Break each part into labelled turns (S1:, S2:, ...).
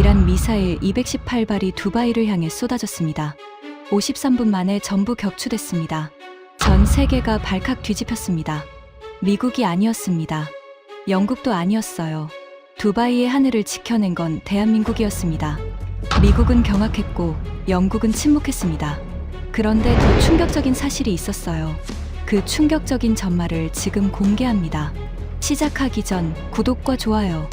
S1: 이란 미사일 218발이 두바이를 향해 쏟아졌습니다. 53분 만에 전부 격추됐습니다. 전 세계가 발칵 뒤집혔습니다. 미국이 아니었습니다. 영국도 아니었어요. 두바이의 하늘을 지켜낸 건 대한민국이었습니다. 미국은 경악했고 영국은 침묵했습니다. 그런데 더 충격적인 사실이 있었어요. 그 충격적인 전말을 지금 공개합니다. 시작하기 전 구독과 좋아요,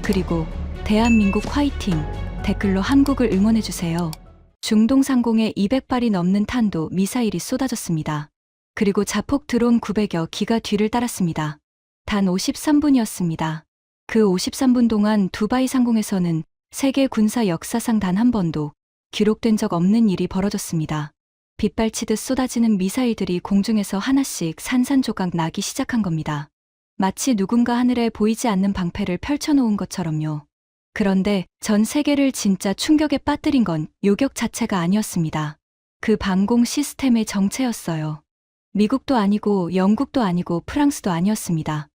S1: 그리고 대한민국 화이팅 댓글로 한국을 응원해주세요. 중동 상공에 200발이 넘는 탄도 미사일이 쏟아졌습니다. 그리고 자폭 드론 900여 기가 뒤를 따랐습니다. 단 53분이었습니다. 그 53분 동안 두바이 상공에서는 세계 군사 역사상 단 한 번도 기록된 적 없는 일이 벌어졌습니다. 빗발치듯 쏟아지는 미사일들이 공중에서 하나씩 산산조각 나기 시작한 겁니다. 마치 누군가 하늘에 보이지 않는 방패를 펼쳐놓은 것처럼요. 그런데 전 세계를 진짜 충격에 빠뜨린 건 요격 자체가 아니었습니다. 그 방공 시스템의 정체였어요. 미국도 아니고 영국도 아니고 프랑스도 아니었습니다.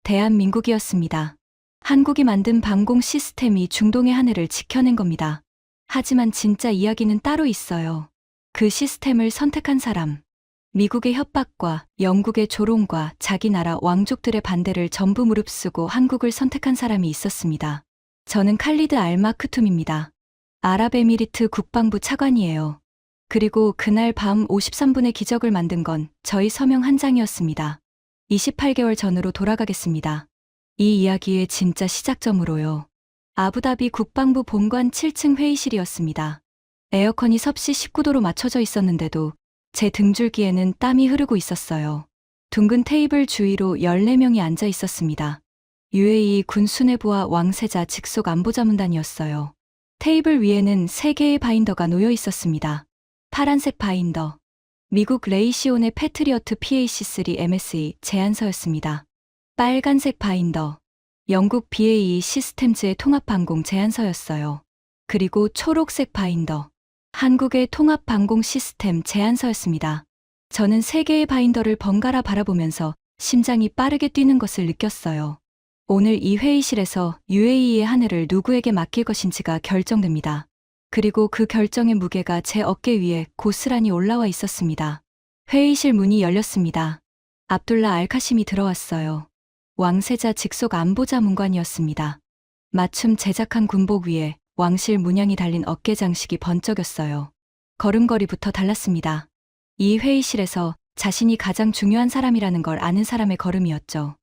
S1: 대한민국이었습니다. 한국이 만든 방공 시스템이 중동의 하늘을 지켜낸 겁니다. 하지만 진짜 이야기는 따로 있어요. 그 시스템을 선택한 사람. 미국의 협박과 영국의 조롱과 자기 나라 왕족들의 반대를 전부 무릅쓰고 한국을 선택한 사람이 있었습니다. 저는 칼리드 알마크툼입니다. 아랍에미리트 국방부 차관이에요. 그리고 그날 밤 53분의 기적을 만든 건 저희 서명 한 장이었습니다. 28개월 전으로 돌아가겠습니다. 이 이야기의 진짜 시작점으로요. 아부다비 국방부 본관 7층 회의실이었습니다. 에어컨이 섭씨 19도로 맞춰져 있었는데도 제 등줄기에는 땀이 흐르고 있었어요. 둥근 테이블 주위로 14명이 앉아 있었습니다. UAE 군 수뇌부와 왕세자 직속 안보자문단이었어요. 테이블 위에는 3개의 바인더가 놓여 있었습니다. 파란색 바인더. 미국 레이시온의 패트리어트 PAC-3 MSE 제안서였습니다. 빨간색 바인더. 영국 BAE 시스템즈의 통합방공 제안서였어요. 그리고 초록색 바인더. 한국의 통합방공 시스템 제안서였습니다. 저는 3개의 바인더를 번갈아 바라보면서 심장이 빠르게 뛰는 것을 느꼈어요. 오늘 이 회의실에서 UAE의 하늘을 누구에게 맡길 것인지가 결정됩니다. 그리고 그 결정의 무게가 제 어깨 위에 고스란히 올라와 있었습니다. 회의실 문이 열렸습니다. 압둘라 알카심이 들어왔어요. 왕세자 직속 안보자문관이었습니다. 맞춤 제작한 군복 위에 왕실 문양이 달린 어깨 장식이 번쩍였어요. 걸음걸이부터 달랐습니다. 이 회의실에서 자신이 가장 중요한 사람이라는 걸 아는 사람의 걸음이었죠.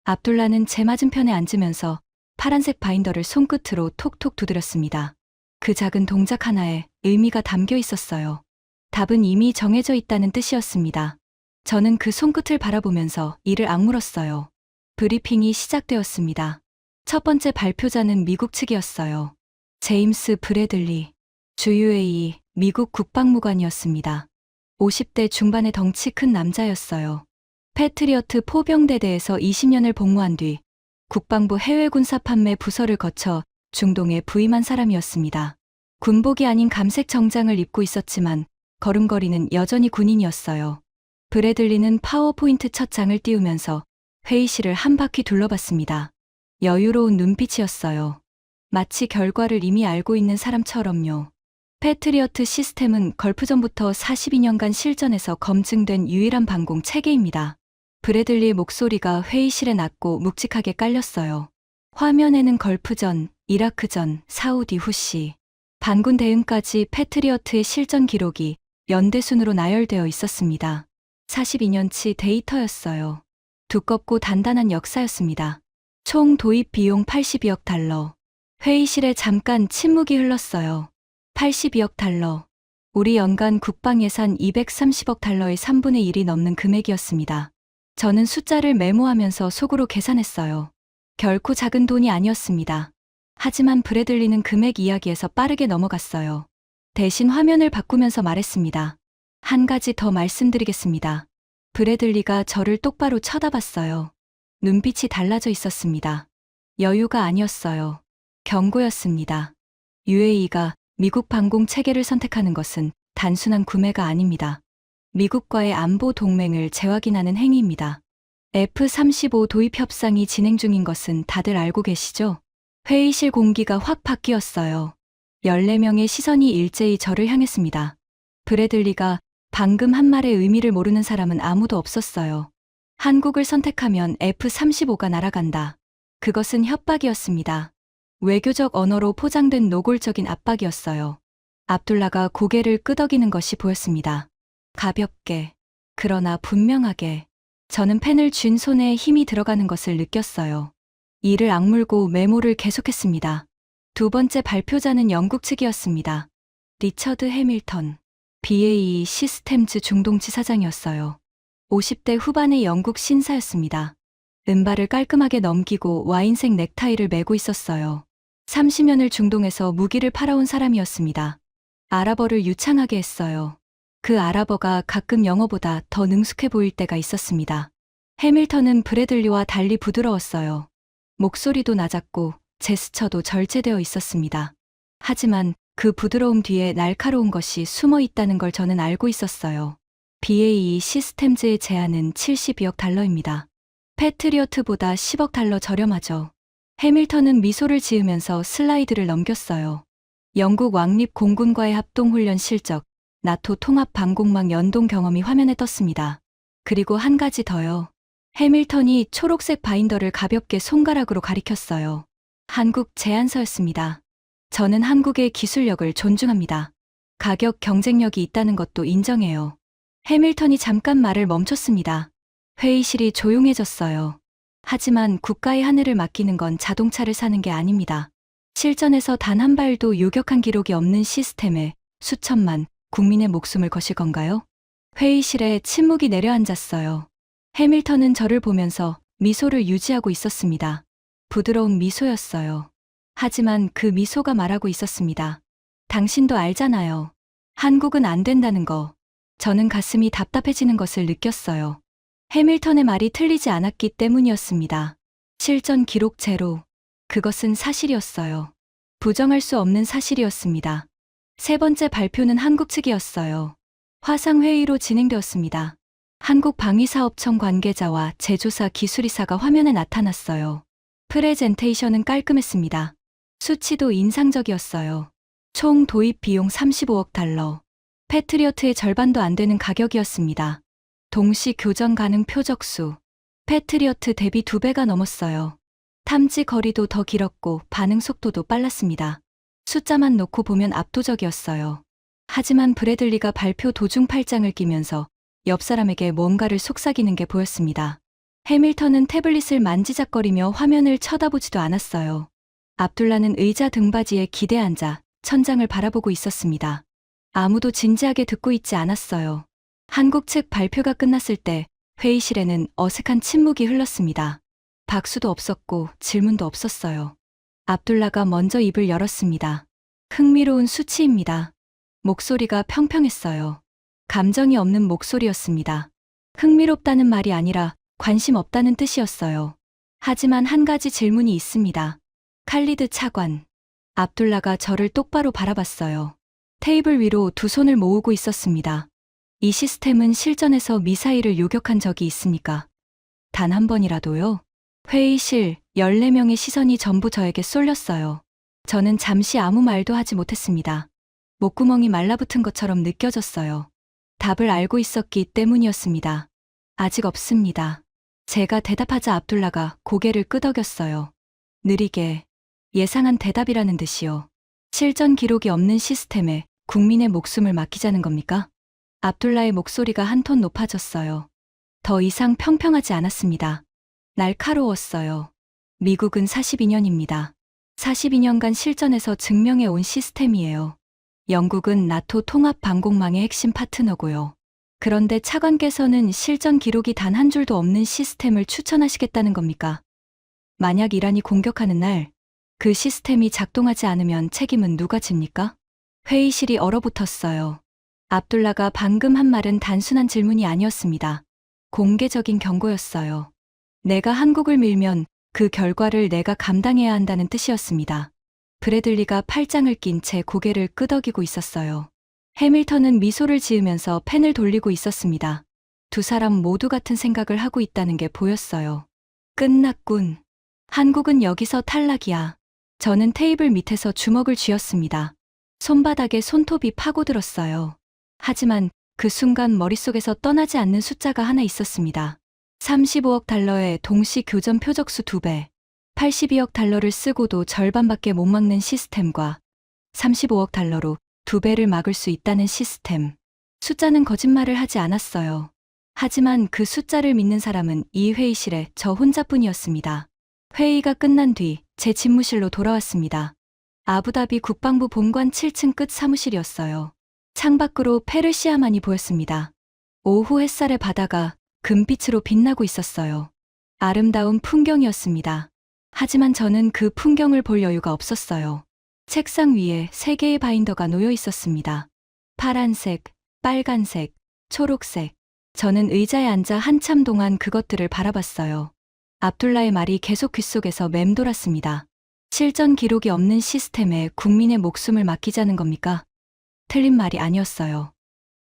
S1: 압둘라는 제 맞은편에 앉으면서 파란색 바인더를 손끝으로 톡톡 두드렸습니다. 그 작은 동작 하나에 의미가 담겨 있었어요. 답은 이미 정해져 있다는 뜻이었습니다. 저는 그 손끝을 바라보면서 이를 악물었어요. 브리핑이 시작되었습니다. 첫 번째 발표자는 미국 측이었어요. 제임스 브래들리, 주 UAE 미국 국방무관이었습니다. 50대 중반의 덩치 큰 남자였어요. 패트리어트 포병대대에서 20년을 복무한 뒤 국방부 해외군사 판매 부서를 거쳐 중동에 부임한 사람이었습니다. 군복이 아닌 감색 정장을 입고 있었지만 걸음걸이는 여전히 군인이었어요. 브래들리는 파워포인트 첫 장을 띄우면서 회의실을 한 바퀴 둘러봤습니다. 여유로운 눈빛이었어요. 마치 결과를 이미 알고 있는 사람처럼요. 패트리어트 시스템은 걸프전부터 42년간 실전에서 검증된 유일한 방공 체계입니다. 브래들리의 목소리가 회의실에 낮고 묵직하게 깔렸어요. 화면에는 걸프전, 이라크전, 사우디 후시, 반군 대응까지 패트리어트의 실전 기록이 연대순으로 나열되어 있었습니다. 42년치 데이터였어요. 두껍고 단단한 역사였습니다. 총 도입 비용 82억 달러. 회의실에 잠깐 침묵이 흘렀어요. 82억 달러. 우리 연간 국방 예산 230억 달러의 3분의 1이 넘는 금액이었습니다. 저는 숫자를 메모하면서 속으로 계산했어요. 결코 작은 돈이 아니었습니다. 하지만 브래들리는 금액 이야기에서 빠르게 넘어갔어요. 대신 화면을 바꾸면서 말했습니다. 한 가지 더 말씀드리겠습니다. 브래들리가 저를 똑바로 쳐다봤어요. 눈빛이 달라져 있었습니다. 여유가 아니었어요. 경고였습니다. UAE가 미국 방공 체계를 선택하는 것은 단순한 구매가 아닙니다. 미국과의 안보 동맹을 재확인하는 행위입니다. F-35 도입 협상이 진행 중인 것은 다들 알고 계시죠? 회의실 공기가 확 바뀌었어요. 14명의 시선이 일제히 저를 향했습니다. 브래들리가 방금 한 말의 의미를 모르는 사람은 아무도 없었어요. 한국을 선택하면 F-35가 날아간다. 그것은 협박이었습니다. 외교적 언어로 포장된 노골적인 압박이었어요. 압둘라가 고개를 끄덕이는 것이 보였습니다. 가볍게, 그러나 분명하게. 저는 펜을 쥔 손에 힘이 들어가는 것을 느꼈어요. 이를 악물고 메모를 계속했습니다. 두 번째 발표자는 영국 측이었습니다. 리처드 해밀턴, BAE 시스템즈 중동지 사장이었어요. 50대 후반의 영국 신사였습니다. 은발을 깔끔하게 넘기고 와인색 넥타이를 메고 있었어요. 30년을 중동에서 무기를 팔아온 사람이었습니다. 아랍어를 유창하게 했어요. 그 아랍어가 가끔 영어보다 더 능숙해 보일 때가 있었습니다. 해밀턴은 브래들리와 달리 부드러웠어요. 목소리도 낮았고 제스처도 절제되어 있었습니다. 하지만 그 부드러움 뒤에 날카로운 것이 숨어 있다는 걸 저는 알고 있었어요. BAE 시스템즈의 제안은 72억 달러입니다. 패트리어트보다 10억 달러 저렴하죠. 해밀턴은 미소를 지으면서 슬라이드를 넘겼어요. 영국 왕립 공군과의 합동훈련 실적, 나토 통합 방공망 연동 경험이 화면에 떴습니다. 그리고 한 가지 더요. 해밀턴이 초록색 바인더를 가볍게 손가락으로 가리켰어요. 한국 제안서였습니다. 저는 한국의 기술력을 존중합니다. 가격 경쟁력이 있다는 것도 인정해요. 해밀턴이 잠깐 말을 멈췄습니다. 회의실이 조용해졌어요. 하지만 국가의 하늘을 맡기는 건 자동차를 사는 게 아닙니다. 실전에서 단 한 발도 요격한 기록이 없는 시스템에 수천만 국민의 목숨을 거실 건가요? 회의실에 침묵이 내려앉았어요. 해밀턴은 저를 보면서 미소를 유지하고 있었습니다. 부드러운 미소였어요. 하지만 그 미소가 말하고 있었습니다. 당신도 알잖아요. 한국은 안 된다는 거. 저는 가슴이 답답해지는 것을 느꼈어요. 해밀턴의 말이 틀리지 않았기 때문이었습니다. 실전 기록 제로. 그것은 사실이었어요. 부정할 수 없는 사실이었습니다. 세 번째 발표는 한국 측이었어요. 화상회의로 진행되었습니다. 한국방위사업청 관계자와 제조사 기술이사가 화면에 나타났어요. 프레젠테이션은 깔끔했습니다. 수치도 인상적이었어요. 총 도입 비용 35억 달러. 패트리어트의 절반도 안 되는 가격이었습니다. 동시 교전 가능 표적수. 패트리어트 대비 2배가 넘었어요. 탐지 거리도 더 길었고 반응 속도도 빨랐습니다. 숫자만 놓고 보면 압도적이었어요. 하지만 브래들리가 발표 도중 팔짱을 끼면서 옆 사람에게 뭔가를 속삭이는 게 보였습니다. 해밀턴은 태블릿을 만지작거리며 화면을 쳐다보지도 않았어요. 압둘라는 의자 등받이에 기대 앉아 천장을 바라보고 있었습니다. 아무도 진지하게 듣고 있지 않았어요. 한국 측 발표가 끝났을 때 회의실에는 어색한 침묵이 흘렀습니다. 박수도 없었고 질문도 없었어요. 압둘라가 먼저 입을 열었습니다. 흥미로운 수치입니다. 목소리가 평평했어요. 감정이 없는 목소리였습니다. 흥미롭다는 말이 아니라 관심 없다는 뜻이었어요. 하지만 한 가지 질문이 있습니다. 칼리드 차관. 압둘라가 저를 똑바로 바라봤어요. 테이블 위로 두 손을 모으고 있었습니다. 이 시스템은 실전에서 미사일을 요격한 적이 있습니까? 단 한 번이라도요? 회의실 14명의 시선이 전부 저에게 쏠렸어요. 저는 잠시 아무 말도 하지 못했습니다. 목구멍이 말라붙은 것처럼 느껴졌어요. 답을 알고 있었기 때문이었습니다. 아직 없습니다. 제가 대답하자 압둘라가 고개를 끄덕였어요. 느리게. 예상한 대답이라는 듯이요. 실전 기록이 없는 시스템에 국민의 목숨을 맡기자는 겁니까? 압둘라의 목소리가 한 톤 높아졌어요. 더 이상 평평하지 않았습니다. 날카로웠어요. 미국은 42년입니다. 42년간 실전에서 증명해 온 시스템이에요. 영국은 나토 통합 방공망의 핵심 파트너고요. 그런데 차관께서는 실전 기록이 단 한 줄도 없는 시스템을 추천하시겠다는 겁니까? 만약 이란이 공격하는 날, 그 시스템이 작동하지 않으면 책임은 누가 집니까? 회의실이 얼어붙었어요. 압둘라가 방금 한 말은 단순한 질문이 아니었습니다. 공개적인 경고였어요. 내가 한국을 밀면 그 결과를 내가 감당해야 한다는 뜻이었습니다. 브래들리가 팔짱을 낀 채 고개를 끄덕이고 있었어요. 해밀턴은 미소를 지으면서 펜을 돌리고 있었습니다. 두 사람 모두 같은 생각을 하고 있다는 게 보였어요. 끝났군. 한국은 여기서 탈락이야. 저는 테이블 밑에서 주먹을 쥐었습니다. 손바닥에 손톱이 파고들었어요. 하지만 그 순간 머릿속에서 떠나지 않는 숫자가 하나 있었습니다. 35억 달러의 동시 교전 표적수 2배, 82억 달러를 쓰고도 절반밖에 못 막는 시스템과 35억 달러로 2배를 막을 수 있다는 시스템. 숫자는 거짓말을 하지 않았어요. 하지만 그 숫자를 믿는 사람은 이 회의실에 저 혼자뿐이었습니다. 회의가 끝난 뒤 제 집무실로 돌아왔습니다. 아부다비 국방부 본관 7층 끝 사무실이었어요. 창밖으로 페르시아만이 보였습니다. 오후 햇살의 바다가 금빛으로 빛나고 있었어요. 아름다운 풍경이었습니다. 하지만 저는 그 풍경을 볼 여유가 없었어요. 책상 위에 3개의 바인더가 놓여 있었습니다. 파란색, 빨간색, 초록색. 저는 의자에 앉아 한참 동안 그것들을 바라봤어요. 압둘라의 말이 계속 귓속에서 맴돌았습니다. 실전 기록이 없는 시스템에 국민의 목숨을 맡기자는 겁니까? 틀린 말이 아니었어요.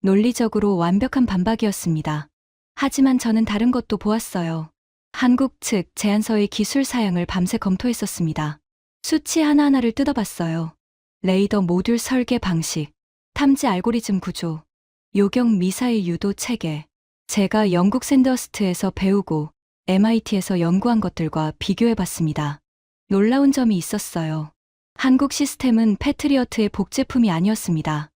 S1: 논리적으로 완벽한 반박이었습니다. 하지만 저는 다른 것도 보았어요. 한국 측 제안서의 기술 사양을 밤새 검토했었습니다. 수치 하나하나를 뜯어봤어요. 레이더 모듈 설계 방식, 탐지 알고리즘 구조, 요격 미사일 유도 체계. 제가 영국 샌더스트에서 배우고 MIT에서 연구한 것들과 비교해봤습니다. 놀라운 점이 있었어요. 한국 시스템은 패트리어트의 복제품이 아니었습니다.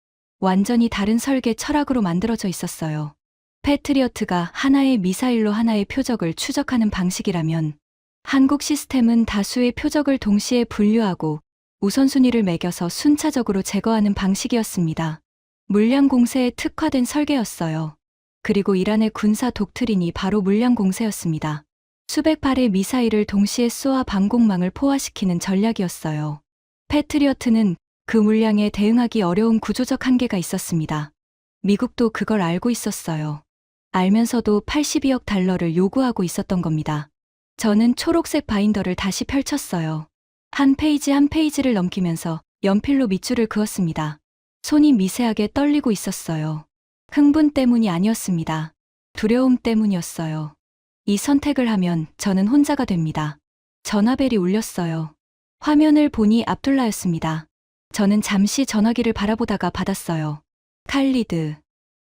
S1: 완전히 다른 설계 철학으로 만들어져 있었어요. 패트리어트가 하나의 미사일로 하나의 표적을 추적하는 방식이라면 한국 시스템은 다수의 표적을 동시에 분류하고 우선순위를 매겨서 순차적으로 제거하는 방식이었습니다. 물량 공세에 특화된 설계였어요. 그리고 이란의 군사 독트린이 바로 물량 공세였습니다. 수백 발의 미사일을 동시에 쏘아 방공망을 포화시키는 전략이었어요. 패트리어트는 그 물량에 대응하기 어려운 구조적 한계가 있었습니다. 미국도 그걸 알고 있었어요. 알면서도 82억 달러를 요구하고 있었던 겁니다. 저는 초록색 바인더를 다시 펼쳤어요. 한 페이지 한 페이지를 넘기면서 연필로 밑줄을 그었습니다. 손이 미세하게 떨리고 있었어요. 흥분 때문이 아니었습니다. 두려움 때문이었어요. 이 선택을 하면 저는 혼자가 됩니다. 전화벨이 울렸어요. 화면을 보니 압둘라였습니다. 저는 잠시 전화기를 바라보다가 받았어요. 칼리드.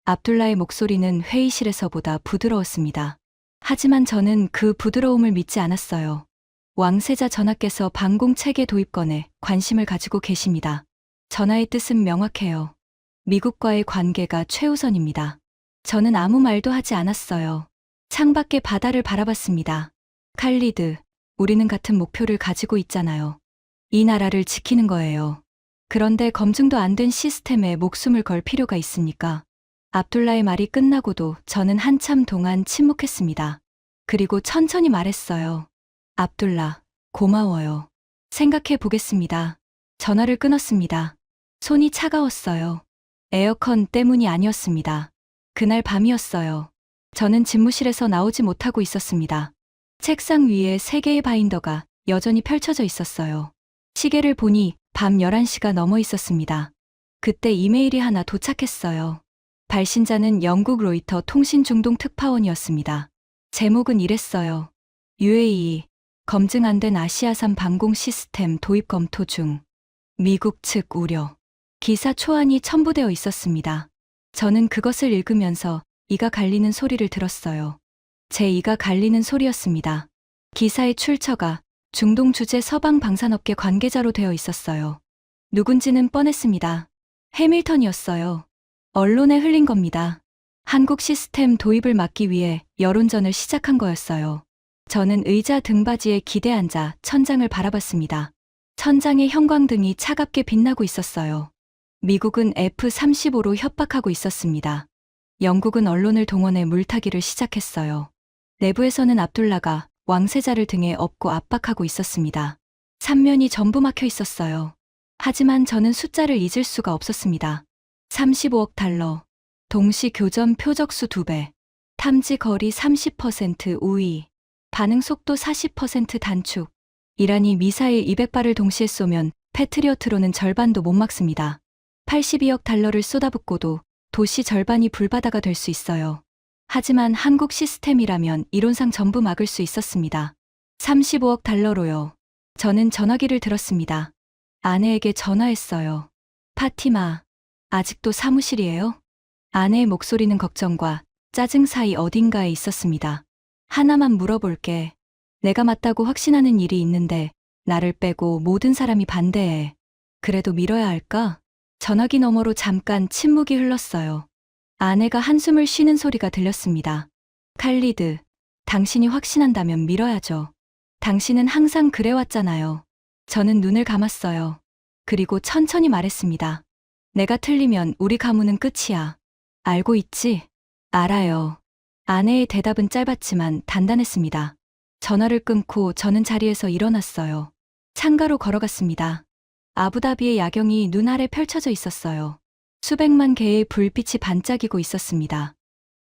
S1: 압둘라의 목소리는 회의실에서보다 부드러웠습니다. 하지만 저는 그 부드러움을 믿지 않았어요. 왕세자 전하께서 방공체계 도입권에 관심을 가지고 계십니다. 전하의 뜻은 명확해요. 미국과의 관계가 최우선입니다. 저는 아무 말도 하지 않았어요. 창밖의 바다를 바라봤습니다. 칼리드, 우리는 같은 목표를 가지고 있잖아요. 이 나라를 지키는 거예요. 그런데 검증도 안 된 시스템에 목숨을 걸 필요가 있습니까? 압둘라의 말이 끝나고도 저는 한참 동안 침묵했습니다. 그리고 천천히 말했어요. 압둘라, 고마워요. 생각해 보겠습니다. 전화를 끊었습니다. 손이 차가웠어요. 에어컨 때문이 아니었습니다. 그날 밤이었어요. 저는 집무실에서 나오지 못하고 있었습니다. 책상 위에 3개의 바인더가 여전히 펼쳐져 있었어요. 시계를 보니 밤 11시가 넘어 있었습니다. 그때 이메일이 하나 도착했어요. 발신자는 영국 로이터 통신 중동 특파원이었습니다. 제목은 이랬어요. UAE, 검증 안 된 아시아산 방공 시스템 도입 검토 중. 미국 측 우려. 기사 초안이 첨부되어 있었습니다. 저는 그것을 읽으면서 이가 갈리는 소리를 들었어요. 제 이가 갈리는 소리였습니다. 기사의 출처가 중동 주재 서방 방산업계 관계자로 되어 있었어요. 누군지는 뻔했습니다. 해밀턴이었어요. 언론에 흘린 겁니다. 한국 시스템 도입을 막기 위해 여론전을 시작한 거였어요. 저는 의자 등받이에 기대 앉아 천장을 바라봤습니다. 천장의 형광등이 차갑게 빛나고 있었어요. 미국은 F-35로 협박하고 있었습니다. 영국은 언론을 동원해 물타기를 시작했어요. 내부에서는 압둘라가 왕세자를 등에 업고 압박하고 있었습니다. 삼면이 전부 막혀 있었어요. 하지만 저는 숫자를 잊을 수가 없었습니다. 35억 달러, 동시 교전 표적수 2배, 탐지 거리 30% 우위, 반응 속도 40% 단축. 이란이 미사일 200발을 동시에 쏘면 패트리어트로는 절반도 못 막습니다. 82억 달러를 쏟아붓고도 도시 절반이 불바다가 될 수 있어요. 하지만 한국 시스템이라면 이론상 전부 막을 수 있었습니다. 35억 달러로요. 저는 전화기를 들었습니다. 아내에게 전화했어요. 파티마, 아직도 사무실이에요? 아내의 목소리는 걱정과 짜증 사이 어딘가에 있었습니다. 하나만 물어볼게. 내가 맞다고 확신하는 일이 있는데 나를 빼고 모든 사람이 반대해. 그래도 밀어야 할까? 전화기 너머로 잠깐 침묵이 흘렀어요. 아내가 한숨을 쉬는 소리가 들렸습니다. 칼리드, 당신이 확신한다면 밀어야죠. 당신은 항상 그래왔잖아요. 저는 눈을 감았어요. 그리고 천천히 말했습니다. 내가 틀리면 우리 가문은 끝이야. 알고 있지? 알아요. 아내의 대답은 짧았지만 단단했습니다. 전화를 끊고 저는 자리에서 일어났어요. 창가로 걸어갔습니다. 아부다비의 야경이 눈 아래 펼쳐져 있었어요. 수백만 개의 불빛이 반짝이고 있었습니다.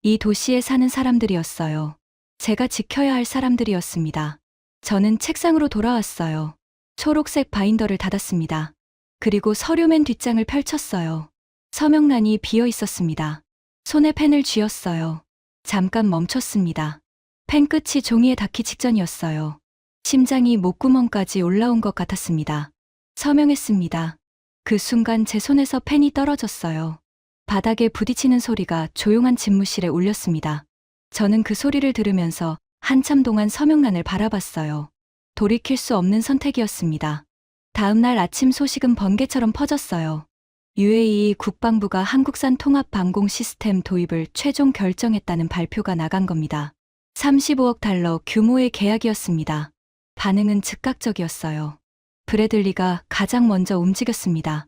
S1: 이 도시에 사는 사람들이었어요. 제가 지켜야 할 사람들이었습니다. 저는 책상으로 돌아왔어요. 초록색 바인더를 닫았습니다. 그리고 서류맨 뒷장을 펼쳤어요. 서명란이 비어 있었습니다. 손에 펜을 쥐었어요. 잠깐 멈췄습니다. 펜 끝이 종이에 닿기 직전이었어요. 심장이 목구멍까지 올라온 것 같았습니다. 서명했습니다. 그 순간 제 손에서 펜이 떨어졌어요. 바닥에 부딪히는 소리가 조용한 집무실에 울렸습니다. 저는 그 소리를 들으면서 한참 동안 서명란을 바라봤어요. 돌이킬 수 없는 선택이었습니다. 다음 날 아침 소식은 번개처럼 퍼졌어요. UAE 국방부가 한국산 통합 방공 시스템 도입을 최종 결정했다는 발표가 나간 겁니다. 35억 달러 규모의 계약이었습니다. 반응은 즉각적이었어요. 브래들리가 가장 먼저 움직였습니다.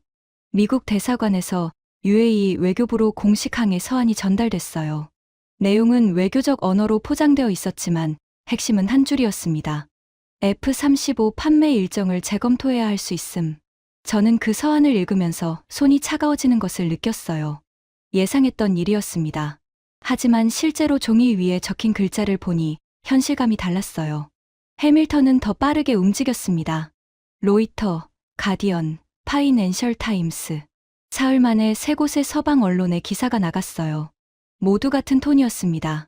S1: 미국 대사관에서 UAE 외교부로 공식 항해 서한이 전달됐어요. 내용은 외교적 언어로 포장되어 있었지만 핵심은 한 줄이었습니다. F-35 판매 일정을 재검토해야 할 수 있음. 저는 그 서한을 읽으면서 손이 차가워지는 것을 느꼈어요. 예상했던 일이었습니다. 하지만 실제로 종이 위에 적힌 글자를 보니 현실감이 달랐어요. 해밀턴은 더 빠르게 움직였습니다. 로이터, 가디언, 파이낸셜 타임스. 사흘 만에 세 곳의 서방 언론에 기사가 나갔어요. 모두 같은 톤이었습니다.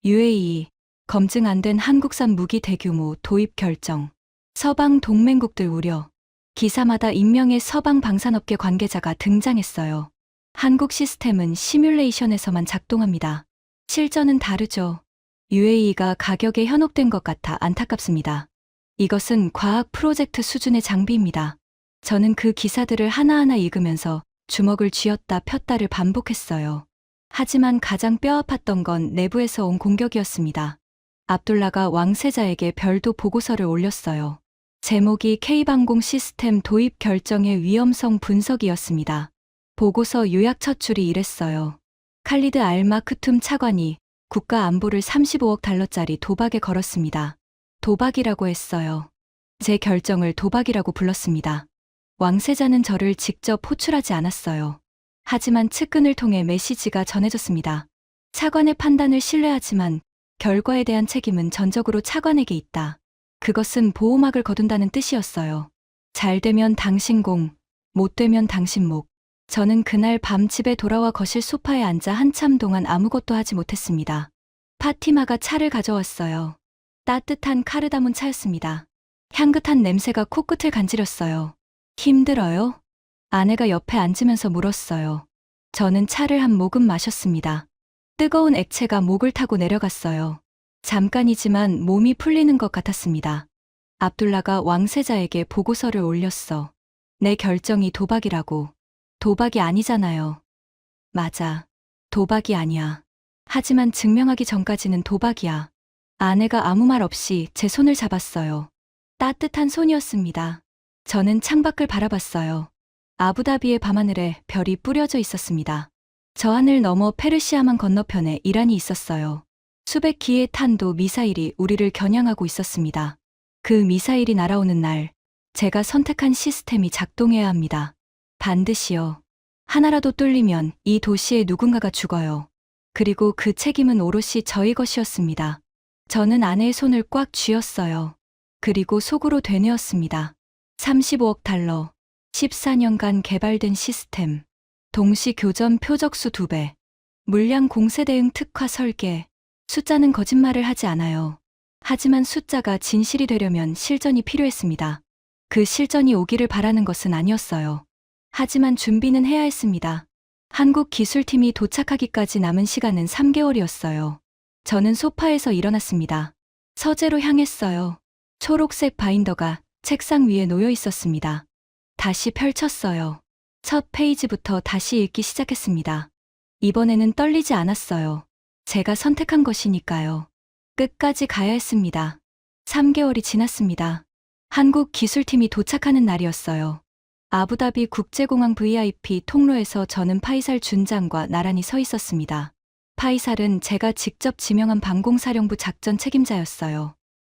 S1: UAE, 검증 안 된 한국산 무기 대규모 도입 결정. 서방 동맹국들 우려. 기사마다 익명의 서방 방산업계 관계자가 등장했어요. 한국 시스템은 시뮬레이션에서만 작동합니다. 실전은 다르죠. UAE가 가격에 현혹된 것 같아 안타깝습니다. 이것은 과학 프로젝트 수준의 장비입니다. 저는 그 기사들을 하나하나 읽으면서 주먹을 쥐었다 폈다를 반복했어요. 하지만 가장 뼈아팠던 건 내부에서 온 공격이었습니다. 압둘라가 왕세자에게 별도 보고서를 올렸어요. 제목이 K방공 시스템 도입 결정의 위험성 분석이었습니다. 보고서 요약 첫 줄이 이랬어요. 칼리드 알 마크툼 차관이 국가 안보를 35억 달러짜리 도박에 걸었습니다. 도박이라고 했어요. 제 결정을 도박이라고 불렀습니다. 왕세자는 저를 직접 호출하지 않았어요. 하지만 측근을 통해 메시지가 전해졌습니다. 차관의 판단을 신뢰하지만 결과에 대한 책임은 전적으로 차관에게 있다. 그것은 보호막을 거둔다는 뜻이었어요. 잘 되면 당신 공, 못 되면 당신 목. 저는 그날 밤 집에 돌아와 거실 소파에 앉아 한참 동안 아무것도 하지 못했습니다. 파티마가 차를 가져왔어요. 따뜻한 카르다몬 차였습니다. 향긋한 냄새가 코끝을 간지렸어요. 힘들어요? 아내가 옆에 앉으면서 물었어요. 저는 차를 한 모금 마셨습니다. 뜨거운 액체가 목을 타고 내려갔어요. 잠깐이지만 몸이 풀리는 것 같았습니다. 압둘라가 왕세자에게 보고서를 올렸어. 내 결정이 도박이라고. 도박이 아니잖아요. 맞아. 도박이 아니야. 하지만 증명하기 전까지는 도박이야. 아내가 아무 말 없이 제 손을 잡았어요. 따뜻한 손이었습니다. 저는 창밖을 바라봤어요. 아부다비의 밤하늘에 별이 뿌려져 있었습니다. 저 하늘 너머 페르시아만 건너편에 이란이 있었어요. 수백 기의 탄도 미사일이 우리를 겨냥하고 있었습니다. 그 미사일이 날아오는 날, 제가 선택한 시스템이 작동해야 합니다. 반드시요. 하나라도 뚫리면 이 도시의 누군가가 죽어요. 그리고 그 책임은 오롯이 저희 것이었습니다. 저는 아내의 손을 꽉 쥐었어요. 그리고 속으로 되뇌었습니다. 35억 달러, 14년간 개발된 시스템, 동시 교전 표적수 2배, 물량 공세 대응 특화 설계. 숫자는 거짓말을 하지 않아요. 하지만 숫자가 진실이 되려면 실전이 필요했습니다. 그 실전이 오기를 바라는 것은 아니었어요. 하지만 준비는 해야 했습니다. 한국 기술팀이 도착하기까지 남은 시간은 3개월이었어요. 저는 소파에서 일어났습니다. 서재로 향했어요. 초록색 바인더가 책상 위에 놓여 있었습니다. 다시 펼쳤어요. 첫 페이지부터 다시 읽기 시작했습니다. 이번에는 떨리지 않았어요. 제가 선택한 것이니까요. 끝까지 가야 했습니다. 3개월이 지났습니다. 한국 기술팀이 도착하는 날이었어요. 아부다비 국제공항 VIP 통로에서 저는 파이살 준장과 나란히 서 있었습니다. 파이살은 제가 직접 지명한 방공사령부 작전 책임자였어요.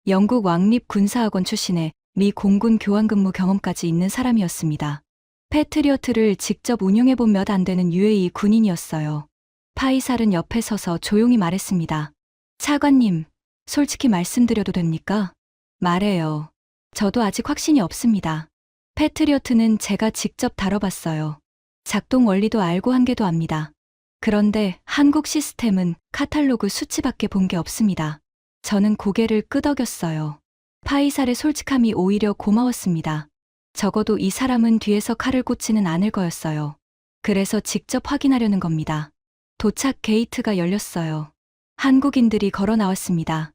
S1: 영국 왕립 군사학원 출신의 미 공군 교환근무 경험까지 있는 사람이었습니다. 패트리어트를 직접 운용해본 몇 안 되는 UAE 군인이었어요. 파이살은 옆에 서서 조용히 말했습니다. 차관님, 솔직히 말씀드려도 됩니까? 말해요. 저도 아직 확신이 없습니다. 패트리어트는 제가 직접 다뤄봤어요. 작동 원리도 알고 한계도 압니다. 그런데 한국 시스템은 카탈로그 수치밖에 본 게 없습니다. 저는 고개를 끄덕였어요. 파이살의 솔직함이 오히려 고마웠습니다. 적어도 이 사람은 뒤에서 칼을 꽂지는 않을 거였어요. 그래서 직접 확인하려는 겁니다. 도착 게이트가 열렸어요. 한국인들이 걸어 나왔습니다.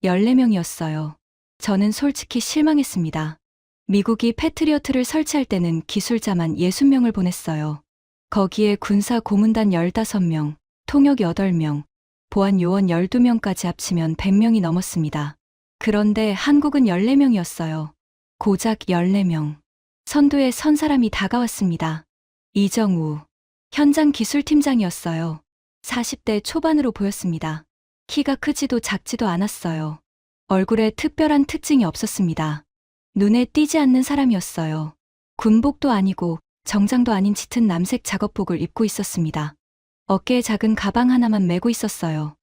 S1: 14명이었어요. 저는 솔직히 실망했습니다. 미국이 패트리어트를 설치할 때는 기술자만 60명을 보냈어요. 거기에 군사 고문단 15명, 통역 8명, 보안 요원 12명까지 합치면 100명이 넘었습니다. 그런데 한국은 14명이었어요. 고작 14명. 선두에 선 사람이 다가왔습니다. 이정우. 현장 기술팀장이었어요. 40대 초반으로 보였습니다. 키가 크지도 작지도 않았어요. 얼굴에 특별한 특징이 없었습니다. 눈에 띄지 않는 사람이었어요. 군복도 아니고 정장도 아닌 짙은 남색 작업복을 입고 있었습니다. 어깨에 작은 가방 하나만 메고 있었어요.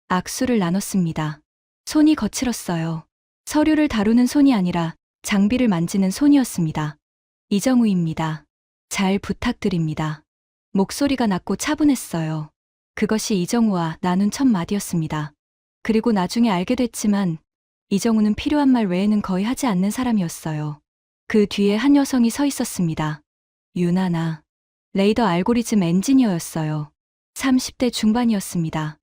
S1: 악수를 나눴습니다. 손이 거칠었어요. 서류를 다루는 손이 아니라 장비를 만지는 손이었습니다. 이정우입니다. 잘 부탁드립니다. 목소리가 낮고 차분했어요. 그것이 이정우와 나눈 첫 마디였습니다. 그리고 나중에 알게 됐지만 이정우는 필요한 말 외에는 거의 하지 않는 사람이었어요. 그 뒤에 한 여성이 서 있었습니다. 유나나. 레이더 알고리즘 엔지니어였어요. 30대 중반이었습니다.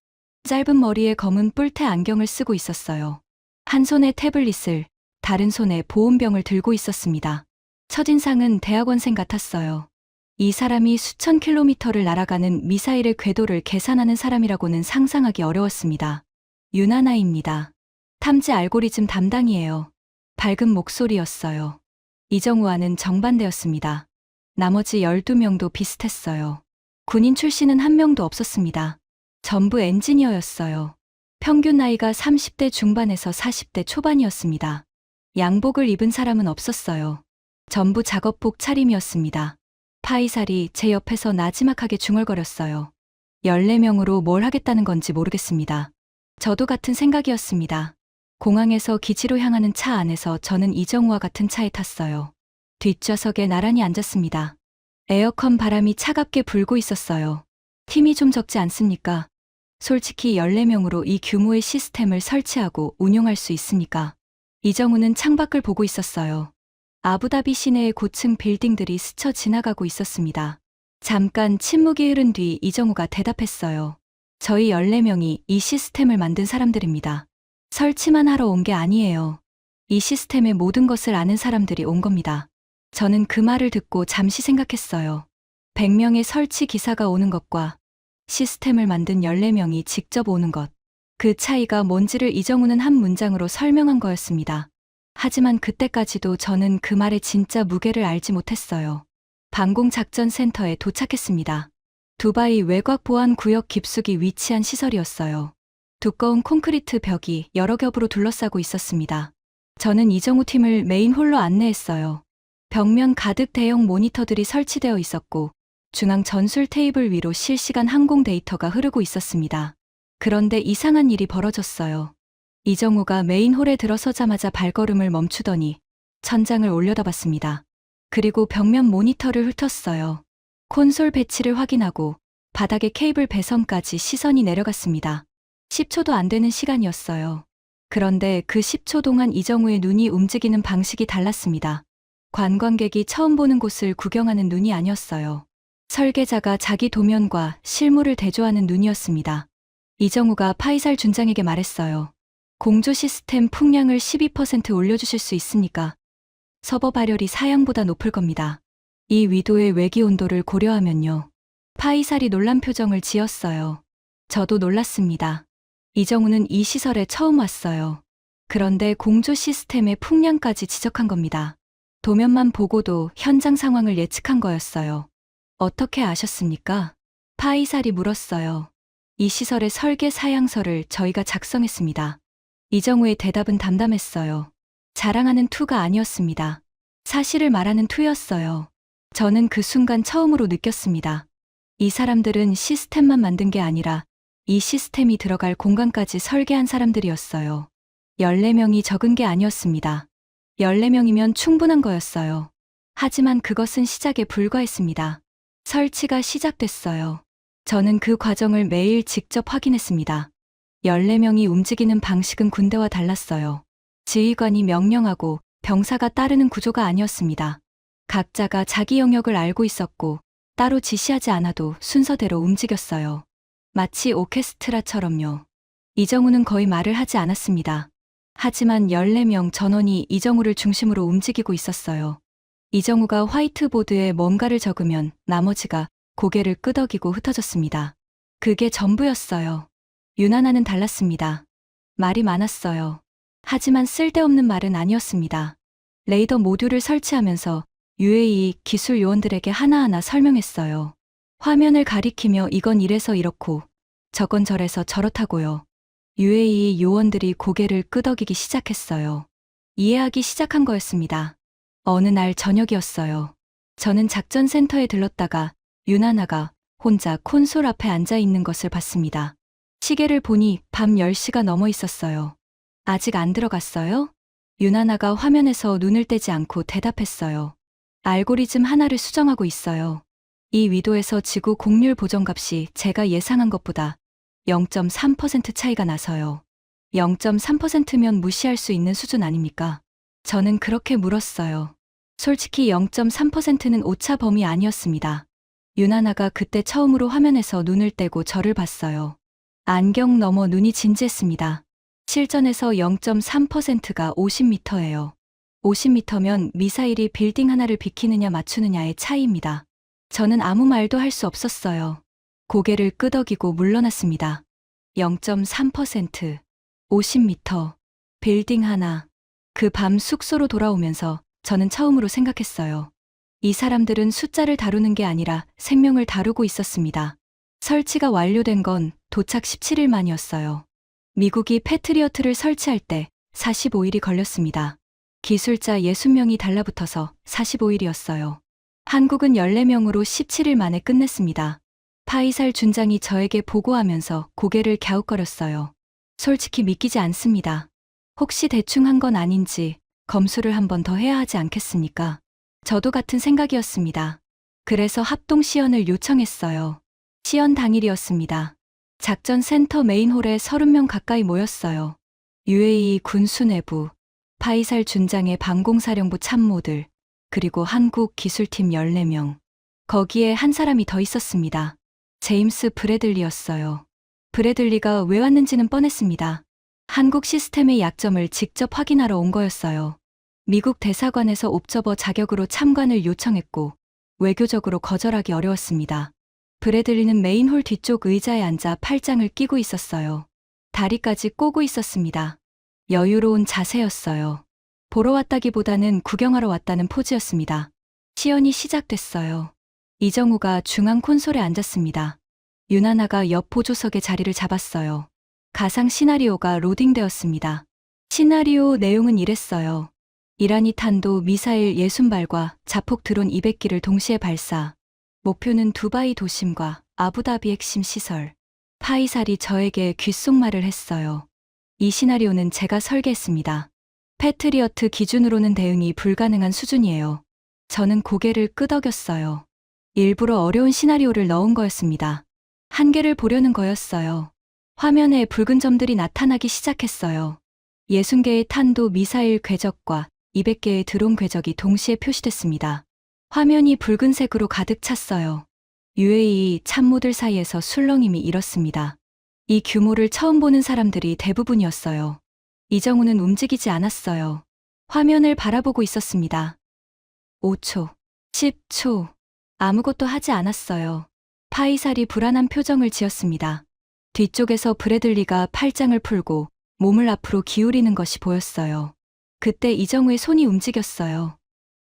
S1: 짧은 머리에 검은 뿔테 안경을 쓰고 있었어요. 한 손에 태블릿을, 다른 손에 보온병을 들고 있었습니다. 첫인상은 대학원생 같았어요. 이 사람이 수천 킬로미터를 날아가는 미사일의 궤도를 계산하는 사람이라고는 상상하기 어려웠습니다. 유나나입니다. 탐지 알고리즘 담당이에요. 밝은 목소리였어요. 이정우와는 정반대였습니다. 나머지 12명도 비슷했어요. 군인 출신은 한 명도 없었습니다. 전부 엔지니어였어요. 평균 나이가 30대 중반에서 40대 초반이었습니다. 양복을 입은 사람은 없었어요. 전부 작업복 차림이었습니다. 파이살이 제 옆에서 나지막하게 중얼거렸어요. 14명으로 뭘 하겠다는 건지 모르겠습니다. 저도 같은 생각이었습니다. 공항에서 기지로 향하는 차 안에서 저는 이정우와 같은 차에 탔어요. 뒷좌석에 나란히 앉았습니다. 에어컨 바람이 차갑게 불고 있었어요. 팀이 좀 적지 않습니까? 솔직히 14명으로 이 규모의 시스템을 설치하고 운용할 수 있습니까? 이정우는 창밖을 보고 있었어요. 아부다비 시내의 고층 빌딩들이 스쳐 지나가고 있었습니다. 잠깐 침묵이 흐른 뒤 이정우가 대답했어요. 저희 14명이 이 시스템을 만든 사람들입니다. 설치만 하러 온 게 아니에요. 이 시스템의 모든 것을 아는 사람들이 온 겁니다. 저는 그 말을 듣고 잠시 생각했어요. 100명의 설치 기사가 오는 것과 시스템을 만든 14명이 직접 오는 것. 그 차이가 뭔지를 이정우는 한 문장으로 설명한 거였습니다. 하지만 그때까지도 저는 그 말의 진짜 무게를 알지 못했어요. 방공작전센터에 도착했습니다. 두바이 외곽보안구역 깊숙이 위치한 시설이었어요. 두꺼운 콘크리트 벽이 여러 겹으로 둘러싸고 있었습니다. 저는 이정우 팀을 메인 홀로 안내했어요. 벽면 가득 대형 모니터들이 설치되어 있었고 중앙 전술 테이블 위로 실시간 항공 데이터가 흐르고 있었습니다. 그런데 이상한 일이 벌어졌어요. 이정우가 메인 홀에 들어서자마자 발걸음을 멈추더니 천장을 올려다봤습니다. 그리고 벽면 모니터를 훑었어요. 콘솔 배치를 확인하고 바닥에 케이블 배선까지 시선이 내려갔습니다. 10초도 안 되는 시간이었어요. 그런데 그 10초 동안 이정우의 눈이 움직이는 방식이 달랐습니다. 관광객이 처음 보는 곳을 구경하는 눈이 아니었어요. 설계자가 자기 도면과 실물을 대조하는 눈이었습니다. 이정우가 파이살 준장에게 말했어요. 공조 시스템 풍량을 12% 올려주실 수 있습니까? 서버 발열이 사양보다 높을 겁니다. 이 위도의 외기 온도를 고려하면요. 파이살이 놀란 표정을 지었어요. 저도 놀랐습니다. 이정우는 이 시설에 처음 왔어요. 그런데 공조 시스템의 풍량까지 지적한 겁니다. 도면만 보고도 현장 상황을 예측한 거였어요. 어떻게 아셨습니까? 파이살이 물었어요. 이 시설의 설계 사양서를 저희가 작성했습니다. 이정우의 대답은 담담했어요. 자랑하는 투가 아니었습니다. 사실을 말하는 투였어요. 저는 그 순간 처음으로 느꼈습니다. 이 사람들은 시스템만 만든 게 아니라 이 시스템이 들어갈 공간까지 설계한 사람들이었어요. 14명이 적은 게 아니었습니다. 14명이면 충분한 거였어요. 하지만 그것은 시작에 불과했습니다. 설치가 시작됐어요. 저는 그 과정을 매일 직접 확인했습니다. 14명이 움직이는 방식은 군대와 달랐어요. 지휘관이 명령하고 병사가 따르는 구조가 아니었습니다. 각자가 자기 영역을 알고 있었고 따로 지시하지 않아도 순서대로 움직였어요. 마치 오케스트라처럼요. 이정우는 거의 말을 하지 않았습니다. 하지만 14명 전원이 이정우를 중심으로 움직이고 있었어요. 이정우가 화이트보드에 뭔가를 적으면 나머지가 고개를 끄덕이고 흩어졌습니다. 그게 전부였어요. 유나나는 달랐습니다. 말이 많았어요. 하지만 쓸데없는 말은 아니었습니다. 레이더 모듈을 설치하면서 UAE 기술 요원들에게 하나하나 설명했어요. 화면을 가리키며 이건 이래서 이렇고 저건 저래서 저렇다고요. UAE 요원들이 고개를 끄덕이기 시작했어요. 이해하기 시작한 거였습니다. 어느 날 저녁이었어요. 저는 작전센터에 들렀다가 유나나가 혼자 콘솔 앞에 앉아 있는 것을 봤습니다. 시계를 보니 밤 10시가 넘어 있었어요. 아직 안 들어갔어요? 유나나가 화면에서 눈을 떼지 않고 대답했어요. 알고리즘 하나를 수정하고 있어요. 이 위도에서 지구 곡률 보정값이 제가 예상한 것보다 0.3% 차이가 나서요. 0.3%면 무시할 수 있는 수준 아닙니까? 저는 그렇게 물었어요. 솔직히 0.3%는 오차 범위 아니었습니다. 유나나가 그때 처음으로 화면에서 눈을 떼고 저를 봤어요. 안경 너머 눈이 진지했습니다. 실전에서 0.3%가 50m예요. 50m면 미사일이 빌딩 하나를 비키느냐 맞추느냐의 차이입니다. 저는 아무 말도 할 수 없었어요. 고개를 끄덕이고 물러났습니다. 0.3%, 50m, 빌딩 하나. 그 밤 숙소로 돌아오면서 저는 처음으로 생각했어요. 이 사람들은 숫자를 다루는 게 아니라 생명을 다루고 있었습니다. 설치가 완료된 건 도착 17일 만이었어요. 미국이 패트리어트를 설치할 때 45일이 걸렸습니다. 기술자 60명이 달라붙어서 45일이었어요. 한국은 14명으로 17일 만에 끝냈습니다. 파이살 준장이 저에게 보고하면서 고개를 갸웃거렸어요. 솔직히 믿기지 않습니다. 혹시 대충 한 건 아닌지 검수를 한 번 더 해야 하지 않겠습니까? 저도 같은 생각이었습니다. 그래서 합동 시연을 요청했어요. 시연 당일이었습니다. 작전센터 메인홀에 30명 가까이 모였어요. UAE 군 수뇌부, 파이살 준장의 방공사령부 참모들, 그리고 한국 기술팀 14명. 거기에 한 사람이 더 있었습니다. 제임스 브래들리였어요. 브래들리가 왜 왔는지는 뻔했습니다. 한국 시스템의 약점을 직접 확인하러 온 거였어요. 미국 대사관에서 옵저버 자격으로 참관을 요청했고 외교적으로 거절하기 어려웠습니다. 브래들리는 메인홀 뒤쪽 의자에 앉아 팔짱을 끼고 있었어요. 다리까지 꼬고 있었습니다. 여유로운 자세였어요. 보러 왔다기보다는 구경하러 왔다는 포즈였습니다. 시연이 시작됐어요. 이정우가 중앙 콘솔에 앉았습니다. 유나나가 옆 보조석에 자리를 잡았어요. 가상 시나리오가 로딩되었습니다. 시나리오 내용은 이랬어요. 이란이 탄도 미사일 60발과 자폭 드론 200기를 동시에 발사. 목표는 두바이 도심과 아부다비 핵심 시설. 파이살이 저에게 귓속말을 했어요. 이 시나리오는 제가 설계했습니다. 패트리어트 기준으로는 대응이 불가능한 수준이에요. 저는 고개를 끄덕였어요. 일부러 어려운 시나리오를 넣은 거였습니다. 한계를 보려는 거였어요. 화면에 붉은 점들이 나타나기 시작했어요. 60개의 탄도 미사일 궤적과 200개의 드론 궤적이 동시에 표시됐습니다. 화면이 붉은색으로 가득 찼어요. UAE 참모들 사이에서 술렁임이 일었습니다. 이 규모를 처음 보는 사람들이 대부분이었어요. 이정우는 움직이지 않았어요. 화면을 바라보고 있었습니다. 5초, 10초, 아무것도 하지 않았어요. 파이살이 불안한 표정을 지었습니다. 뒤쪽에서 브래들리가 팔짱을 풀고 몸을 앞으로 기울이는 것이 보였어요. 그때 이정우의 손이 움직였어요.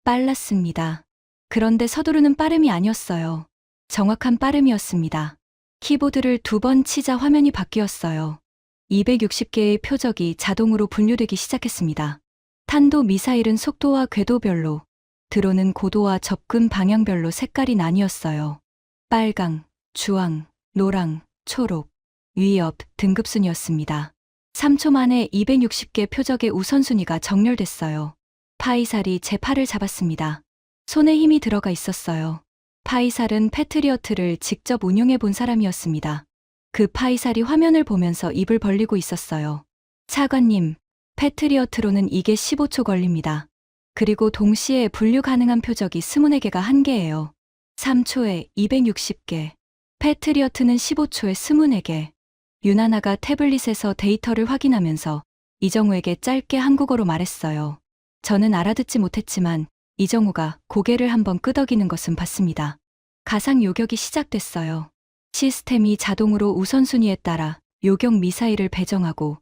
S1: 빨랐습니다. 그런데 서두르는 빠름이 아니었어요. 정확한 빠름이었습니다. 키보드를 2번 치자 화면이 바뀌었어요. 260개의 표적이 자동으로 분류되기 시작했습니다. 탄도 미사일은 속도와 궤도별로, 드론은 고도와 접근 방향별로 색깔이 나뉘었어요. 빨강, 주황, 노랑, 초록, 위협, 등급순이었습니다. 3초 만에 260개 표적의 우선순위가 정렬됐어요. 파이살이 제 팔을 잡았습니다. 손에 힘이 들어가 있었어요. 파이살은 패트리어트를 직접 운용해 본 사람이었습니다. 그 파이살이 화면을 보면서 입을 벌리고 있었어요. 차관님, 패트리어트로는 이게 15초 걸립니다. 그리고 동시에 분류 가능한 표적이 24개가 한개예요. 3초에 260개. 패트리어트는 15초에 24개. 유나나가 태블릿에서 데이터를 확인하면서 이정우에게 짧게 한국어로 말했어요. 저는 알아듣지 못했지만 이정우가 고개를 한번 끄덕이는 것은 봤습니다. 가상 요격이 시작됐어요. 시스템이 자동으로 우선순위에 따라 요격 미사일을 배정하고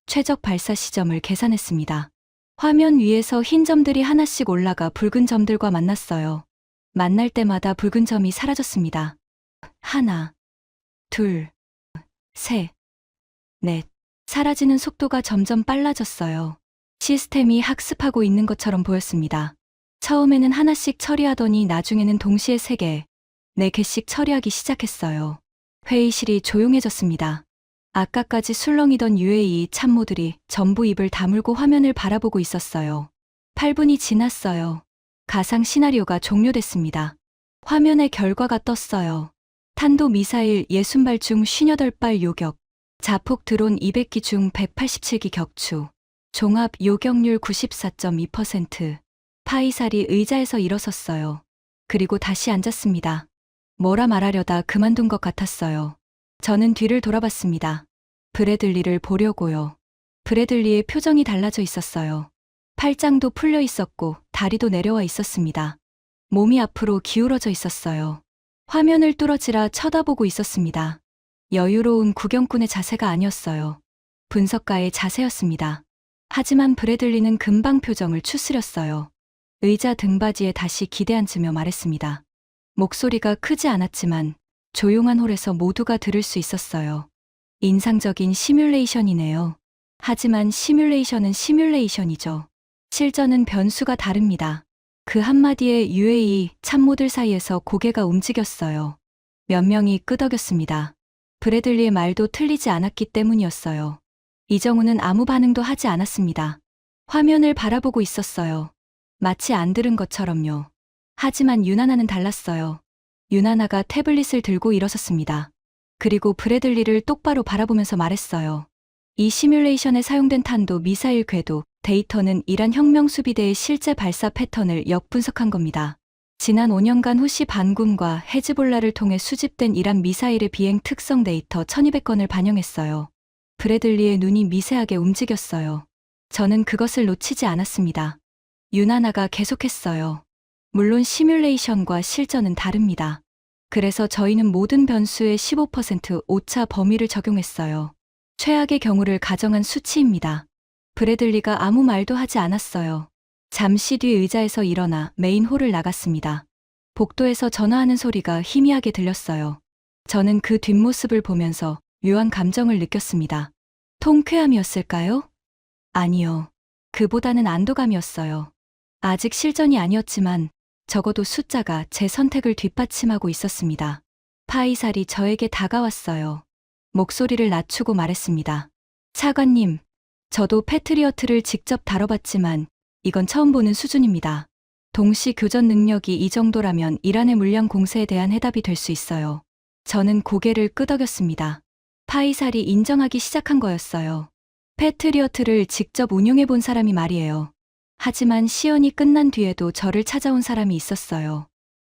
S1: 최적 발사 시점을 계산했습니다. 화면 위에서 흰 점들이 하나씩 올라가 붉은 점들과 만났어요. 만날 때마다 붉은 점이 사라졌습니다. 하나, 둘, 셋, 넷. 사라지는 속도가 점점 빨라졌어요. 시스템이 학습하고 있는 것처럼 보였습니다. 처음에는 하나씩 처리하더니 나중에는 동시에 3개, 4개씩 처리하기 시작했어요. 회의실이 조용해졌습니다. 아까까지 술렁이던 UAE 참모들이 전부 입을 다물고 화면을 바라보고 있었어요. 8분이 지났어요. 가상 시나리오가 종료됐습니다. 화면에 결과가 떴어요. 탄도 미사일 60발 중 58발 요격, 자폭 드론 200기 중 187기 격추, 종합 요격률 94.2%. 파이살이 의자에서 일어섰어요. 그리고 다시 앉았습니다. 뭐라 말하려다 그만둔 것 같았어요. 저는 뒤를 돌아봤습니다. 브래들리를 보려고요. 브래들리의 표정이 달라져 있었어요. 팔짱도 풀려 있었고 다리도 내려와 있었습니다. 몸이 앞으로 기울어져 있었어요. 화면을 뚫어지라 쳐다보고 있었습니다. 여유로운 구경꾼의 자세가 아니었어요. 분석가의 자세였습니다. 하지만 브래들리는 금방 표정을 추스렸어요. 의자 등받이에 다시 기대앉으며 말했습니다. 목소리가 크지 않았지만 조용한 홀에서 모두가 들을 수 있었어요. 인상적인 시뮬레이션이네요. 하지만 시뮬레이션은 시뮬레이션이죠. 실전은 변수가 다릅니다. 그 한마디에 UAE 참모들 사이에서 고개가 움직였어요. 몇 명이 끄덕였습니다. 브래들리의 말도 틀리지 않았기 때문이었어요. 이정우는 아무 반응도 하지 않았습니다. 화면을 바라보고 있었어요. 마치 안 들은 것처럼요. 하지만 유나나는 달랐어요. 유나나가 태블릿을 들고 일어섰습니다. 그리고 브래들리를 똑바로 바라보면서 말했어요. 이 시뮬레이션에 사용된 탄도 미사일 궤도 데이터는 이란 혁명수비대의 실제 발사 패턴을 역분석한 겁니다. 지난 5년간 후시 반군과 헤즈볼라를 통해 수집된 이란 미사일의 비행 특성 데이터 1200건을 반영했어요. 브래들리의 눈이 미세하게 움직였어요. 저는 그것을 놓치지 않았습니다. 유나나가 계속했어요. 물론 시뮬레이션과 실전은 다릅니다. 그래서 저희는 모든 변수의 15% 오차 범위를 적용했어요. 최악의 경우를 가정한 수치입니다. 브래들리가 아무 말도 하지 않았어요. 잠시 뒤 의자에서 일어나 메인 홀을 나갔습니다. 복도에서 전화하는 소리가 희미하게 들렸어요. 저는 그 뒷모습을 보면서 묘한 감정을 느꼈습니다. 통쾌함이었을까요? 아니요. 그보다는 안도감이었어요. 아직 실전이 아니었지만 적어도 숫자가 제 선택을 뒷받침하고 있었습니다. 파이살이 저에게 다가왔어요. 목소리를 낮추고 말했습니다. 차관님, 저도 패트리어트를 직접 다뤄봤지만 이건 처음 보는 수준입니다. 동시 교전 능력이 이 정도라면 이란의 물량 공세에 대한 해답이 될 수 있어요. 저는 고개를 끄덕였습니다. 파이살이 인정하기 시작한 거였어요. 패트리어트를 직접 운용해 본 사람이 말이에요. 하지만 시연이 끝난 뒤에도 저를 찾아온 사람이 있었어요.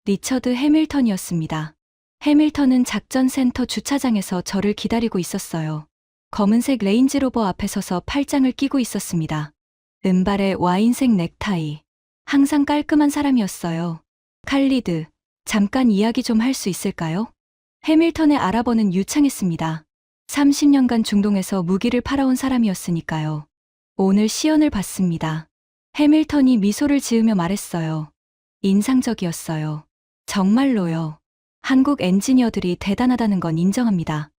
S1: 리처드 해밀턴이었습니다. 해밀턴은 작전센터 주차장에서 저를 기다리고 있었어요. 검은색 레인지로버 앞에 서서 팔짱을 끼고 있었습니다. 은발에 와인색 넥타이. 항상 깔끔한 사람이었어요. 칼리드, 잠깐 이야기 좀 할 수 있을까요? 해밀턴의 알아보는 유창했습니다. 30년간 중동에서 무기를 팔아온 사람이었으니까요. 오늘 시연을 봤습니다. 해밀턴이 미소를 지으며 말했어요. 인상적이었어요. 정말로요. 한국 엔지니어들이 대단하다는 건 인정합니다.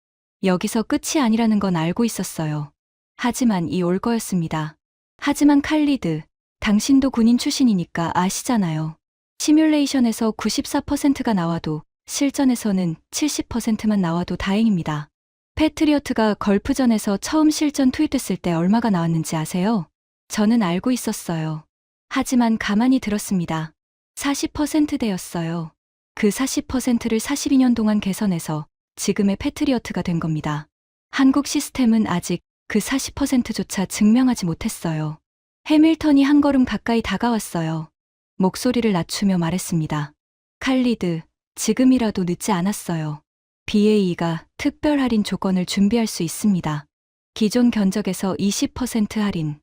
S1: 여기서 끝이 아니라는 건 알고 있었어요. 하지만 이 올 거였습니다. 하지만 칼리드, 당신도 군인 출신이니까 아시잖아요. 시뮬레이션에서 94%가 나와도 실전에서는 70%만 나와도 다행입니다. 패트리어트가 걸프전에서 처음 실전 투입됐을 때 얼마가 나왔는지 아세요? 저는 알고 있었어요. 하지만 가만히 들었습니다. 40%대였어요. 그 40%를 42년 동안 개선해서 지금의 패트리어트가 된 겁니다. 한국 시스템은 아직 그 40%조차 증명하지 못했어요. 해밀턴이 한 걸음 가까이 다가왔어요. 목소리를 낮추며 말했습니다. 칼리드, 지금이라도 늦지 않았어요. BAE가 특별 할인 조건을 준비할 수 있습니다. 기존 견적에서 20% 할인.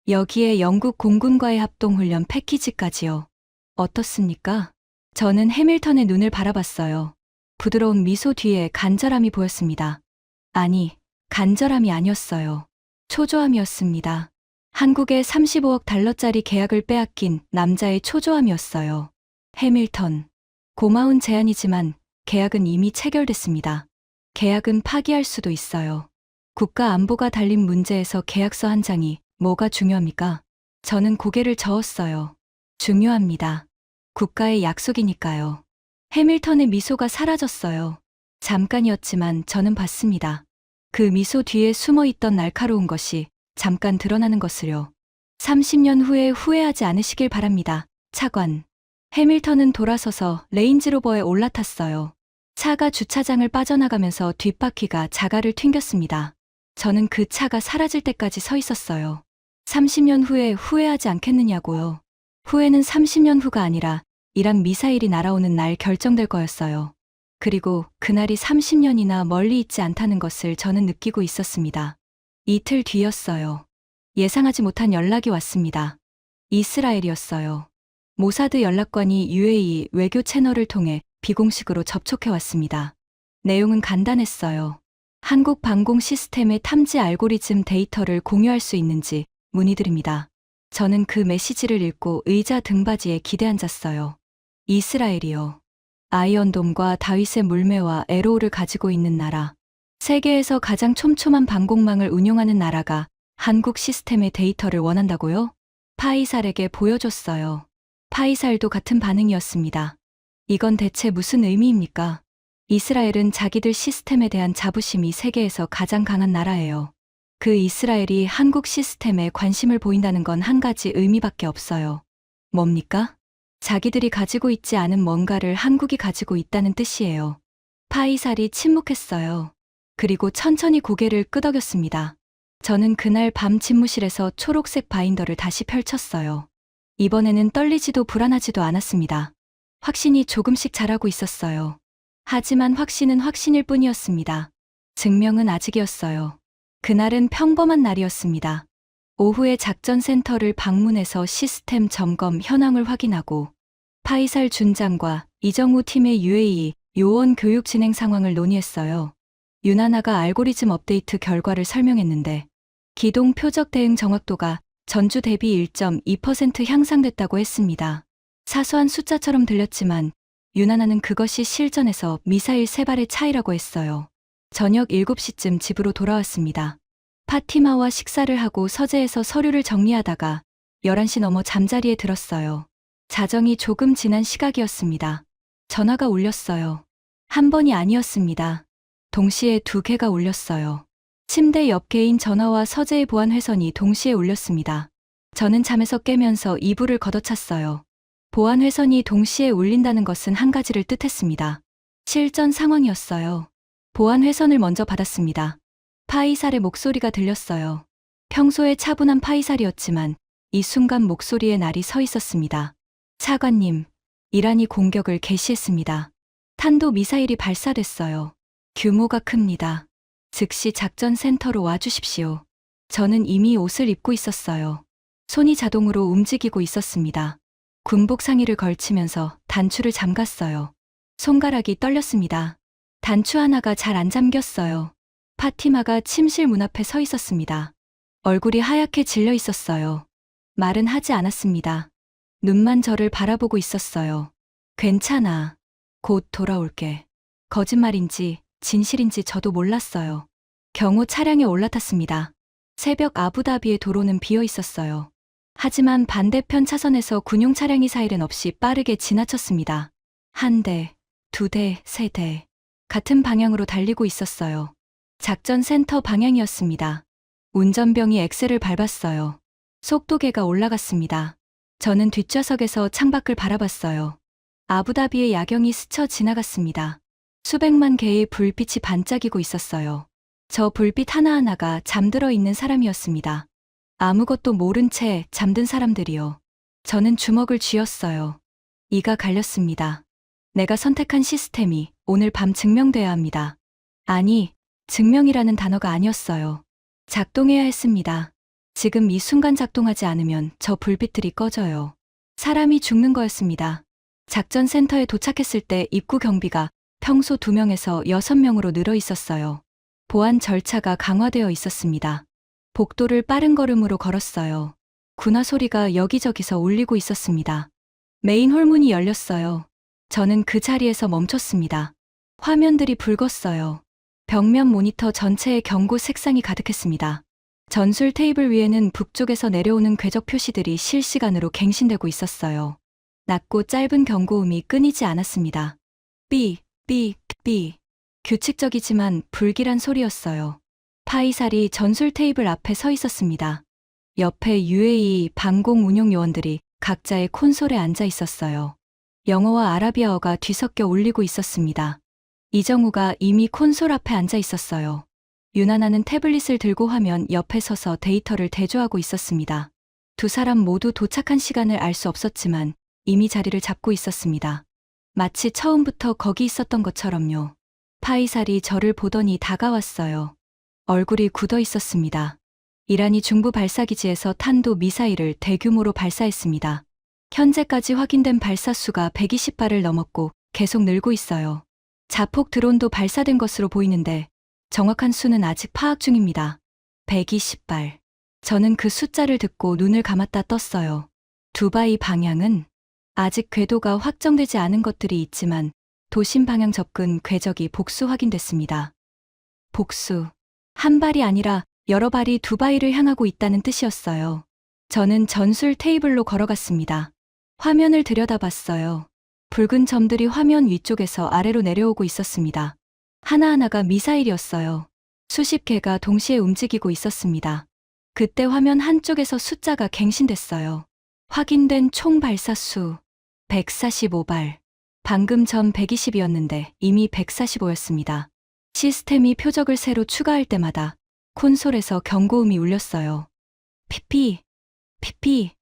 S1: 여기에 영국 공군과의 합동훈련 패키지까지요. 어떻습니까? 저는 해밀턴의 눈을 바라봤어요. 부드러운 미소 뒤에 간절함이 보였습니다. 아니, 간절함이 아니었어요. 초조함이었습니다. 한국의 35억 달러짜리 계약을 빼앗긴 남자의 초조함이었어요. 해밀턴, 고마운 제안이지만 계약은 이미 체결됐습니다. 계약은 파기할 수도 있어요. 국가 안보가 달린 문제에서 계약서 한 장이 뭐가 중요합니까? 저는 고개를 저었어요. 중요합니다. 국가의 약속이니까요. 해밀턴의 미소가 사라졌어요. 잠깐이었지만 저는 봤습니다. 그 미소 뒤에 숨어 있던 날카로운 것이 잠깐 드러나는 것을요. 30년 후에 후회하지 않으시길 바랍니다. 차관. 해밀턴은 돌아서서 레인지로버에 올라탔어요. 차가 주차장을 빠져나가면서 뒷바퀴가 자갈을 튕겼습니다. 저는 그 차가 사라질 때까지 서 있었어요. 30년 후에 후회하지 않겠느냐고요. 후회는 30년 후가 아니라 이란 미사일이 날아오는 날 결정될 거였어요. 그리고 그날이 30년이나 멀리 있지 않다는 것을 저는 느끼고 있었습니다. 이틀 뒤였어요. 예상하지 못한 연락이 왔습니다. 이스라엘이었어요. 모사드 연락관이 UAE 외교 채널을 통해 비공식으로 접촉해 왔습니다. 내용은 간단했어요. 한국 방공 시스템의 탐지 알고리즘 데이터를 공유할 수 있는지 문의드립니다. 저는 그 메시지를 읽고 의자 등받이에 기대앉았어요. 이스라엘이요. 아이언돔과 다윗의 물매와 에로우를 가지고 있는 나라. 세계에서 가장 촘촘한 방공망을 운용하는 나라가 한국 시스템의 데이터를 원한다고요? 파이살에게 보여줬어요. 파이살도 같은 반응이었습니다. 이건 대체 무슨 의미입니까? 이스라엘은 자기들 시스템에 대한 자부심이 세계에서 가장 강한 나라예요. 그 이스라엘이 한국 시스템에 관심을 보인다는 건 한 가지 의미밖에 없어요. 뭡니까? 자기들이 가지고 있지 않은 뭔가를 한국이 가지고 있다는 뜻이에요. 파이살이 침묵했어요. 그리고 천천히 고개를 끄덕였습니다. 저는 그날 밤 집무실에서 초록색 바인더를 다시 펼쳤어요. 이번에는 떨리지도 불안하지도 않았습니다. 확신이 조금씩 자라고 있었어요. 하지만 확신은 확신일 뿐이었습니다. 증명은 아직이었어요. 그날은 평범한 날이었습니다. 오후에 작전센터를 방문해서 시스템 점검 현황을 확인하고 파이살 준장과 이정우 팀의 UAE 요원 교육 진행 상황을 논의했어요. 유나나가 알고리즘 업데이트 결과를 설명했는데 기동 표적 대응 정확도가 전주 대비 1.2% 향상됐다고 했습니다. 사소한 숫자처럼 들렸지만 유나나는 그것이 실전에서 미사일 3발의 차이라고 했어요. 저녁 7시쯤 집으로 돌아왔습니다. 파티마와 식사를 하고 서재에서 서류를 정리하다가 11시 넘어 잠자리에 들었어요. 자정이 조금 지난 시각이었습니다. 전화가 울렸어요. 한 번이 아니었습니다. 동시에 2개가 울렸어요. 침대 옆 개인 전화와 서재의 보안 회선이 동시에 울렸습니다. 저는 잠에서 깨면서 이불을 걷어찼어요. 보안 회선이 동시에 울린다는 것은 한 가지를 뜻했습니다. 실전 상황이었어요. 보안 회선을 먼저 받았습니다. 파이살의 목소리가 들렸어요. 평소에 차분한 파이살이었지만 이 순간 목소리에 날이 서 있었습니다. 차관님, 이란이 공격을 개시했습니다. 탄도 미사일이 발사됐어요. 규모가 큽니다. 즉시 작전센터로 와주십시오. 저는 이미 옷을 입고 있었어요. 손이 자동으로 움직이고 있었습니다. 군복 상의를 걸치면서 단추를 잠갔어요. 손가락이 떨렸습니다. 단추 하나가 잘 안 잠겼어요. 파티마가 침실 문 앞에 서 있었습니다. 얼굴이 하얗게 질려 있었어요. 말은 하지 않았습니다. 눈만 저를 바라보고 있었어요. 괜찮아. 곧 돌아올게. 거짓말인지 진실인지 저도 몰랐어요. 경호 차량에 올라탔습니다. 새벽 아부다비의 도로는 비어 있었어요. 하지만 반대편 차선에서 군용 차량이 사이렌 없이 빠르게 지나쳤습니다. 한 대, 두 대, 세 대. 같은 방향으로 달리고 있었어요. 작전센터 방향이었습니다. 운전병이 엑셀을 밟았어요. 속도계가 올라갔습니다. 저는 뒷좌석에서 창밖을 바라봤어요. 아부다비의 야경이 스쳐 지나갔습니다. 수백만 개의 불빛이 반짝이고 있었어요. 저 불빛 하나하나가 잠들어 있는 사람이었습니다. 아무것도 모른 채 잠든 사람들이요. 저는 주먹을 쥐었어요. 이가 갈렸습니다. 내가 선택한 시스템이 오늘 밤 증명돼야 합니다. 아니, 증명이라는 단어가 아니었어요. 작동해야 했습니다. 지금 이 순간 작동하지 않으면 저 불빛들이 꺼져요. 사람이 죽는 거였습니다. 작전센터에 도착했을 때 입구 경비가 평소 2명에서 6명으로 늘어 있었어요. 보안 절차가 강화되어 있었습니다. 복도를 빠른 걸음으로 걸었어요. 군화 소리가 여기저기서 울리고 있었습니다. 메인 홀문이 열렸어요. 저는 그 자리에서 멈췄습니다. 화면들이 붉었어요. 벽면 모니터 전체에 경고 색상이 가득했습니다. 전술 테이블 위에는 북쪽에서 내려오는 궤적 표시들이 실시간으로 갱신되고 있었어요. 낮고 짧은 경고음이 끊이지 않았습니다. 삐, 삐, 삐. 규칙적이지만 불길한 소리였어요. 파이살이 전술 테이블 앞에 서 있었습니다. 옆에 UAE 방공 운용 요원들이 각자의 콘솔에 앉아 있었어요. 영어와 아라비아어가 뒤섞여 울리고 있었습니다. 이정우가 이미 콘솔 앞에 앉아 있었어요. 유나나는 태블릿을 들고 화면 옆에 서서 데이터를 대조하고 있었습니다. 두 사람 모두 도착한 시간을 알 수 없었지만 이미 자리를 잡고 있었습니다. 마치 처음부터 거기 있었던 것처럼요. 파이살이 저를 보더니 다가왔어요. 얼굴이 굳어 있었습니다. 이란이 중부 발사기지에서 탄도 미사일을 대규모로 발사했습니다. 현재까지 확인된 발사 수가 120발을 넘었고 계속 늘고 있어요. 자폭 드론도 발사된 것으로 보이는데 정확한 수는 아직 파악 중입니다. 120발. 저는 그 숫자를 듣고 눈을 감았다 떴어요. 두바이 방향은 아직 궤도가 확정되지 않은 것들이 있지만 도심 방향 접근 궤적이 복수 확인됐습니다. 복수. 한 발이 아니라 여러 발이 두바이를 향하고 있다는 뜻이었어요. 저는 전술 테이블로 걸어갔습니다. 화면을 들여다봤어요. 붉은 점들이 화면 위쪽에서 아래로 내려오고 있었습니다. 하나하나가 미사일이었어요. 수십 개가 동시에 움직이고 있었습니다. 그때 화면 한쪽에서 숫자가 갱신됐어요. 확인된 총 발사 수 145발. 방금 전 120이었는데 이미 145였습니다. 시스템이 표적을 새로 추가할 때마다 콘솔에서 경고음이 울렸어요. 피피, 피피,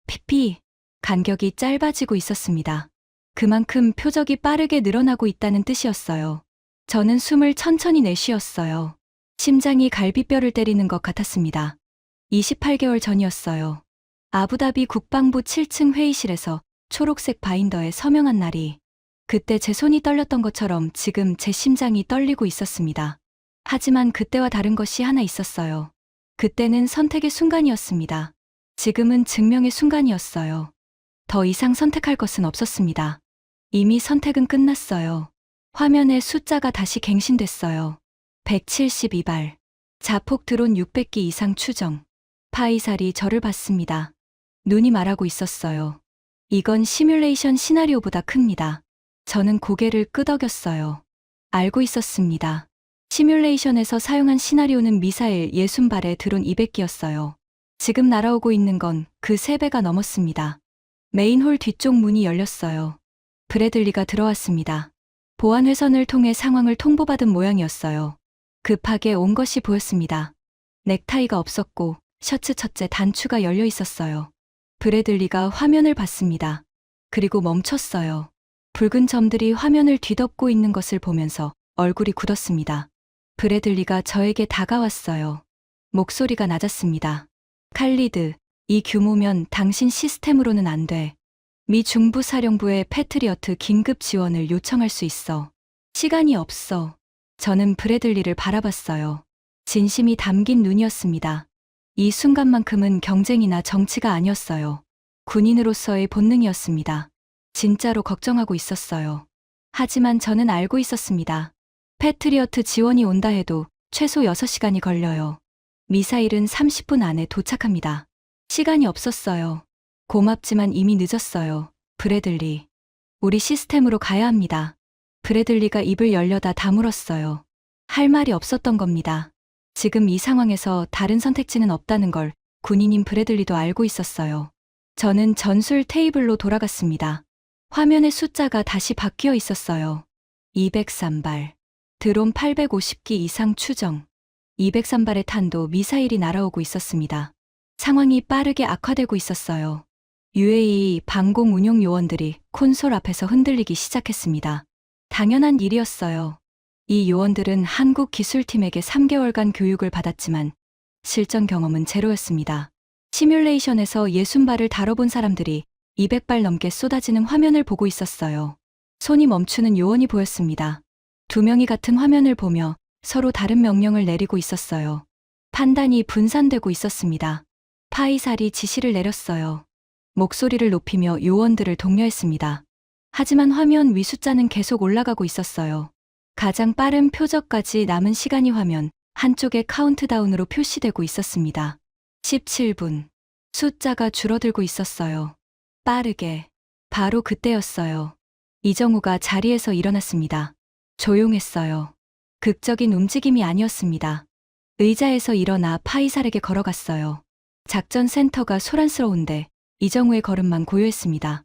S1: 피피. 간격이 짧아지고 있었습니다. 그만큼 표적이 빠르게 늘어나고 있다는 뜻이었어요. 저는 숨을 천천히 내쉬었어요. 심장이 갈비뼈를 때리는 것 같았습니다. 28개월 전이었어요. 아부다비 국방부 7층 회의실에서 초록색 바인더에 서명한 날이. 그때 제 손이 떨렸던 것처럼 지금 제 심장이 떨리고 있었습니다. 하지만 그때와 다른 것이 하나 있었어요. 그때는 선택의 순간이었습니다. 지금은 증명의 순간이었어요. 더 이상 선택할 것은 없었습니다. 이미 선택은 끝났어요. 화면에 숫자가 다시 갱신됐어요. 172발. 자폭 드론 600기 이상 추정. 파이살이 저를 봤습니다. 눈이 말하고 있었어요. 이건 시뮬레이션 시나리오보다 큽니다. 저는 고개를 끄덕였어요. 알고 있었습니다. 시뮬레이션에서 사용한 시나리오는 미사일 60발에 드론 200기였어요. 지금 날아오고 있는 건 그 3배가 넘었습니다. 메인홀 뒤쪽 문이 열렸어요. 브래들리가 들어왔습니다. 보안회선을 통해 상황을 통보받은 모양이었어요. 급하게 온 것이 보였습니다. 넥타이가 없었고 셔츠 첫째 단추가 열려 있었어요. 브래들리가 화면을 봤습니다. 그리고 멈췄어요. 붉은 점들이 화면을 뒤덮고 있는 것을 보면서 얼굴이 굳었습니다. 브래들리가 저에게 다가왔어요. 목소리가 낮았습니다. 칼리드, 이 규모면 당신 시스템으로는 안 돼. 미 중부사령부에 패트리어트 긴급 지원을 요청할 수 있어. 시간이 없어. 저는 브래들리를 바라봤어요. 진심이 담긴 눈이었습니다. 이 순간만큼은 경쟁이나 정치가 아니었어요. 군인으로서의 본능이었습니다. 진짜로 걱정하고 있었어요. 하지만 저는 알고 있었습니다. 패트리어트 지원이 온다 해도 최소 6시간이 걸려요. 미사일은 30분 안에 도착합니다. 시간이 없었어요. 고맙지만 이미 늦었어요. 브래들리. 우리 시스템으로 가야 합니다. 브래들리가 입을 열려다 다물었어요. 할 말이 없었던 겁니다. 지금 이 상황에서 다른 선택지는 없다는 걸 군인인 브래들리도 알고 있었어요. 저는 전술 테이블로 돌아갔습니다. 화면의 숫자가 다시 바뀌어 있었어요. 203발. 드론 850기 이상 추정. 203발의 탄도 미사일이 날아오고 있었습니다. 상황이 빠르게 악화되고 있었어요. UAE 방공 운용 요원들이 콘솔 앞에서 흔들리기 시작했습니다. 당연한 일이었어요. 이 요원들은 한국 기술팀에게 3개월간 교육을 받았지만 실전 경험은 제로였습니다. 시뮬레이션에서 60발을 다뤄본 사람들이 200발 넘게 쏟아지는 화면을 보고 있었어요. 손이 멈추는 요원이 보였습니다. 두 명이 같은 화면을 보며 서로 다른 명령을 내리고 있었어요. 판단이 분산되고 있었습니다. 파이살이 지시를 내렸어요. 목소리를 높이며 요원들을 독려했습니다. 하지만 화면 위 숫자는 계속 올라가고 있었어요. 가장 빠른 표적까지 남은 시간이 화면 한쪽에 카운트다운으로 표시되고 있었습니다. 17분. 숫자가 줄어들고 있었어요. 빠르게. 바로 그때였어요. 이정우가 자리에서 일어났습니다. 조용했어요. 극적인 움직임이 아니었습니다. 의자에서 일어나 파이살에게 걸어갔어요. 작전 센터가 소란스러운데 이정우의 걸음만 고요했습니다.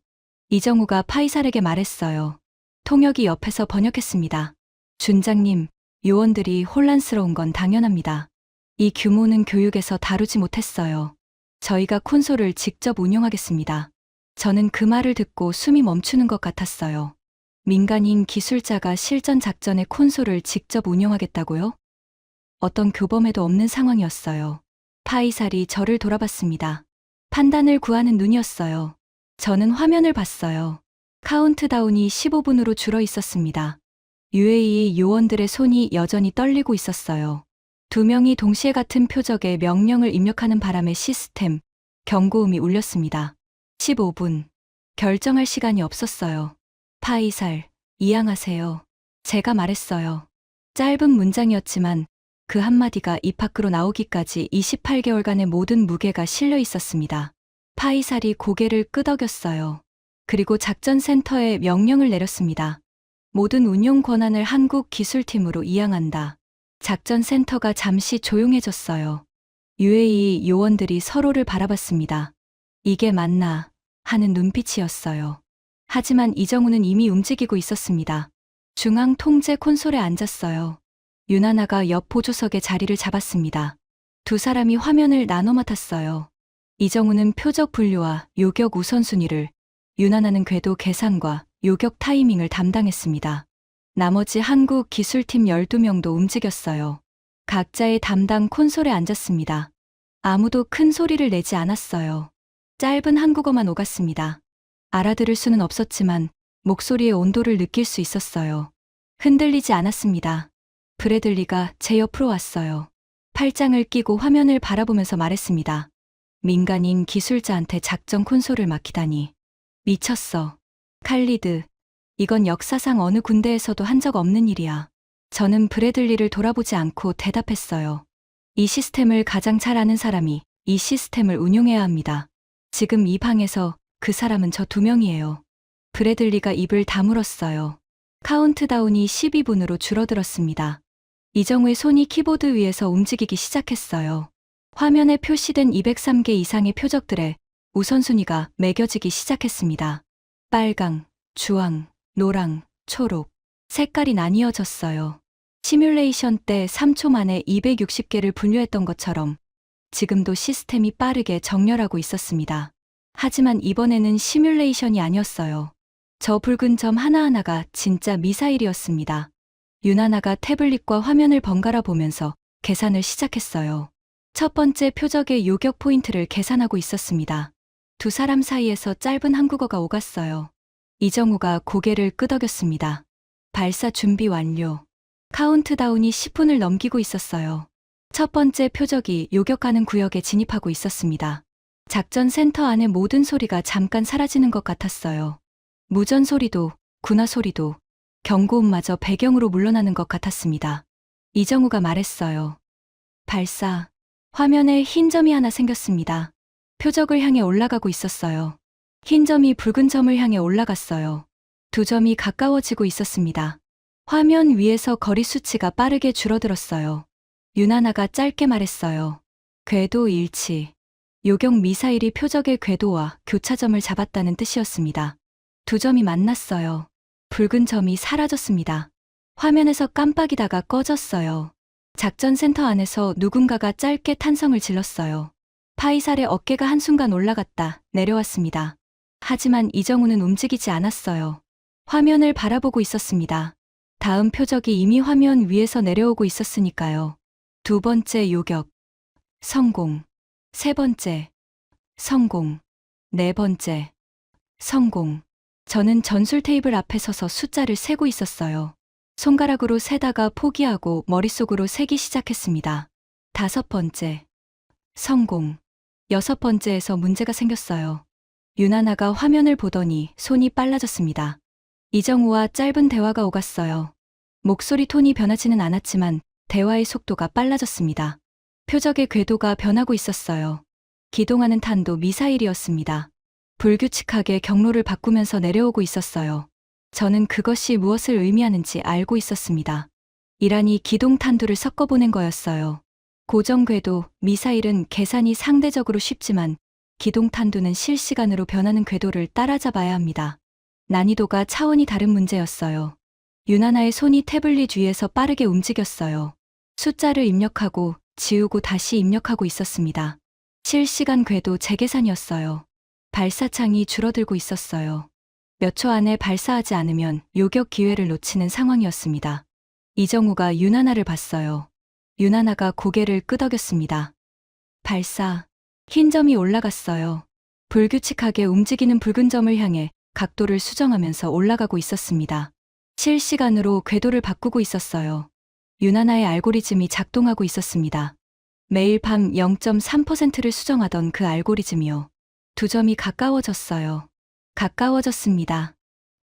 S1: 이정우가 파이살에게 말했어요. 통역이 옆에서 번역했습니다. 준장님, 요원들이 혼란스러운 건 당연합니다. 이 규모는 교육에서 다루지 못했어요. 저희가 콘솔을 직접 운용하겠습니다. 저는 그 말을 듣고 숨이 멈추는 것 같았어요. 민간인 기술자가 실전 작전의 콘솔을 직접 운용하겠다고요? 어떤 교범에도 없는 상황이었어요. 파이살이 저를 돌아봤습니다. 판단을 구하는 눈이었어요. 저는 화면을 봤어요. 카운트다운이 15분으로 줄어 있었습니다. UAE 요원들의 손이 여전히 떨리고 있었어요. 두 명이 동시에 같은 표적에 명령을 입력하는 바람에 시스템, 경고음이 울렸습니다. 15분. 결정할 시간이 없었어요. 파이살, 이양하세요. 제가 말했어요. 짧은 문장이었지만 그 한마디가 입 밖으로 나오기까지 28개월간의 모든 무게가 실려 있었습니다. 파이살이 고개를 끄덕였어요. 그리고 작전센터에 명령을 내렸습니다. 모든 운용 권한을 한국 기술팀으로 이양한다. 작전센터가 잠시 조용해졌어요. UAE 요원들이 서로를 바라봤습니다. 이게 맞나 하는 눈빛이었어요. 하지만 이정우는 이미 움직이고 있었습니다. 중앙 통제 콘솔에 앉았어요. 윤하나가 옆 보조석에 자리를 잡았습니다. 두 사람이 화면을 나눠 맡았어요. 이정우는 표적 분류와 요격 우선순위를, 윤하나는 궤도 계산과 요격 타이밍을 담당했습니다. 나머지 한국 기술팀 12명도 움직였어요. 각자의 담당 콘솔에 앉았습니다. 아무도 큰 소리를 내지 않았어요. 짧은 한국어만 오갔습니다. 알아들을 수는 없었지만 목소리의 온도를 느낄 수 있었어요. 흔들리지 않았습니다. 브래들리가 제 옆으로 왔어요. 팔짱을 끼고 화면을 바라보면서 말했습니다. 민간인 기술자한테 작전 콘솔을 맡기다니. 미쳤어. 칼리드, 이건 역사상 어느 군대에서도 한 적 없는 일이야. 저는 브래들리를 돌아보지 않고 대답했어요. 이 시스템을 가장 잘 아는 사람이 이 시스템을 운용해야 합니다. 지금 이 방에서 그 사람은 저 2명이에요. 브래들리가 입을 다물었어요. 카운트다운이 12분으로 줄어들었습니다. 이정우의 손이 키보드 위에서 움직이기 시작했어요. 화면에 표시된 203개 이상의 표적들의 우선순위가 매겨지기 시작했습니다. 빨강, 주황, 노랑, 초록. 색깔이 나뉘어졌어요. 시뮬레이션 때 3초 만에 260개를 분류했던 것처럼 지금도 시스템이 빠르게 정렬하고 있었습니다. 하지만 이번에는 시뮬레이션이 아니었어요. 저 붉은 점 하나하나가 진짜 미사일이었습니다. 유나나가 태블릿과 화면을 번갈아 보면서 계산을 시작했어요. 첫 번째 표적의 요격 포인트를 계산하고 있었습니다. 두 사람 사이에서 짧은 한국어가 오갔어요. 이정우가 고개를 끄덕였습니다. 발사 준비 완료. 카운트다운이 10분을 넘기고 있었어요. 첫 번째 표적이 요격하는 구역에 진입하고 있었습니다. 작전 센터 안의 모든 소리가 잠깐 사라지는 것 같았어요. 무전 소리도, 군화 소리도, 경고음마저 배경으로 물러나는 것 같았습니다. 이정우가 말했어요. 발사. 화면에 흰 점이 하나 생겼습니다. 표적을 향해 올라가고 있었어요. 흰 점이 붉은 점을 향해 올라갔어요. 두 점이 가까워지고 있었습니다. 화면 위에서 거리 수치가 빠르게 줄어들었어요. 유나나가 짧게 말했어요. 궤도 일치. 요격 미사일이 표적의 궤도와 교차점을 잡았다는 뜻이었습니다. 두 점이 만났어요. 붉은 점이 사라졌습니다. 화면에서 깜빡이다가 꺼졌어요. 작전센터 안에서 누군가가 짧게 탄성을 질렀어요. 파이살의 어깨가 한순간 올라갔다 내려왔습니다. 하지만 이정우는 움직이지 않았어요. 화면을 바라보고 있었습니다. 다음 표적이 이미 화면 위에서 내려오고 있었으니까요. 두 번째 요격. 성공. 세 번째. 성공. 네 번째. 성공. 저는 전술 테이블 앞에 서서 숫자를 세고 있었어요. 손가락으로 세다가 포기하고 머릿속으로 세기 시작했습니다. 다섯 번째. 성공. 여섯 번째에서 문제가 생겼어요. 유나나가 화면을 보더니 손이 빨라졌습니다. 이정우와 짧은 대화가 오갔어요. 목소리 톤이 변하지는 않았지만 대화의 속도가 빨라졌습니다. 표적의 궤도가 변하고 있었어요. 기동하는 탄도 미사일이었습니다. 불규칙하게 경로를 바꾸면서 내려오고 있었어요. 저는 그것이 무엇을 의미하는지 알고 있었습니다. 이란이 기동 탄두를 섞어보낸 거였어요. 고정 궤도, 미사일은 계산이 상대적으로 쉽지만 기동 탄두는 실시간으로 변하는 궤도를 따라잡아야 합니다. 난이도가 차원이 다른 문제였어요. 유나나의 손이 태블릿 위에서 빠르게 움직였어요. 숫자를 입력하고 지우고 다시 입력하고 있었습니다. 실시간 궤도 재계산이었어요. 발사창이 줄어들고 있었어요. 몇 초 안에 발사하지 않으면 요격 기회를 놓치는 상황이었습니다. 이정우가 유나나를 봤어요. 유나나가 고개를 끄덕였습니다. 발사. 흰 점이 올라갔어요. 불규칙하게 움직이는 붉은 점을 향해 각도를 수정하면서 올라가고 있었습니다. 실시간으로 궤도를 바꾸고 있었어요. 유나나의 알고리즘이 작동하고 있었습니다. 매일 밤 0.3%를 수정하던 그 알고리즘이요. 두 점이 가까워졌어요. 가까워졌습니다.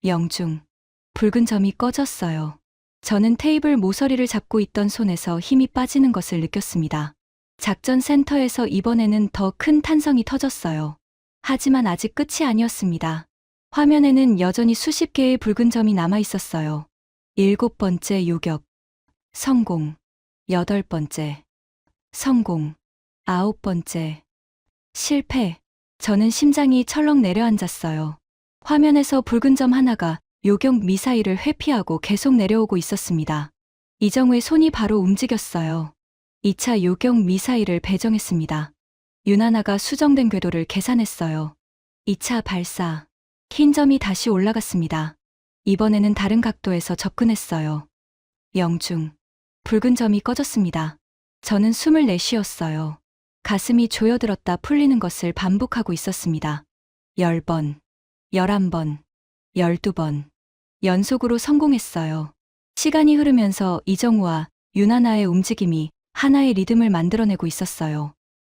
S1: 영중. 붉은 점이 꺼졌어요. 저는 테이블 모서리를 잡고 있던 손에서 힘이 빠지는 것을 느꼈습니다. 작전 센터에서 이번에는 더 큰 탄성이 터졌어요. 하지만 아직 끝이 아니었습니다. 화면에는 여전히 수십 개의 붉은 점이 남아 있었어요. 7번째 요격. 성공. 8번째. 성공. 9번째. 실패. 저는 심장이 철렁 내려앉았어요. 화면에서 붉은 점 하나가 요격 미사일을 회피하고 계속 내려오고 있었습니다. 이정우의 손이 바로 움직였어요. 2차 요격 미사일을 배정했습니다. 유나나가 수정된 궤도를 계산했어요. 2차 발사. 흰 점이 다시 올라갔습니다. 이번에는 다른 각도에서 접근했어요. 영중. 붉은 점이 꺼졌습니다. 저는 숨을 내쉬었어요. 가슴이 조여들었다 풀리는 것을 반복하고 있었습니다. 10번, 11번, 12번. 연속으로 성공했어요. 시간이 흐르면서 이정우와 유나나의 움직임이 하나의 리듬을 만들어내고 있었어요.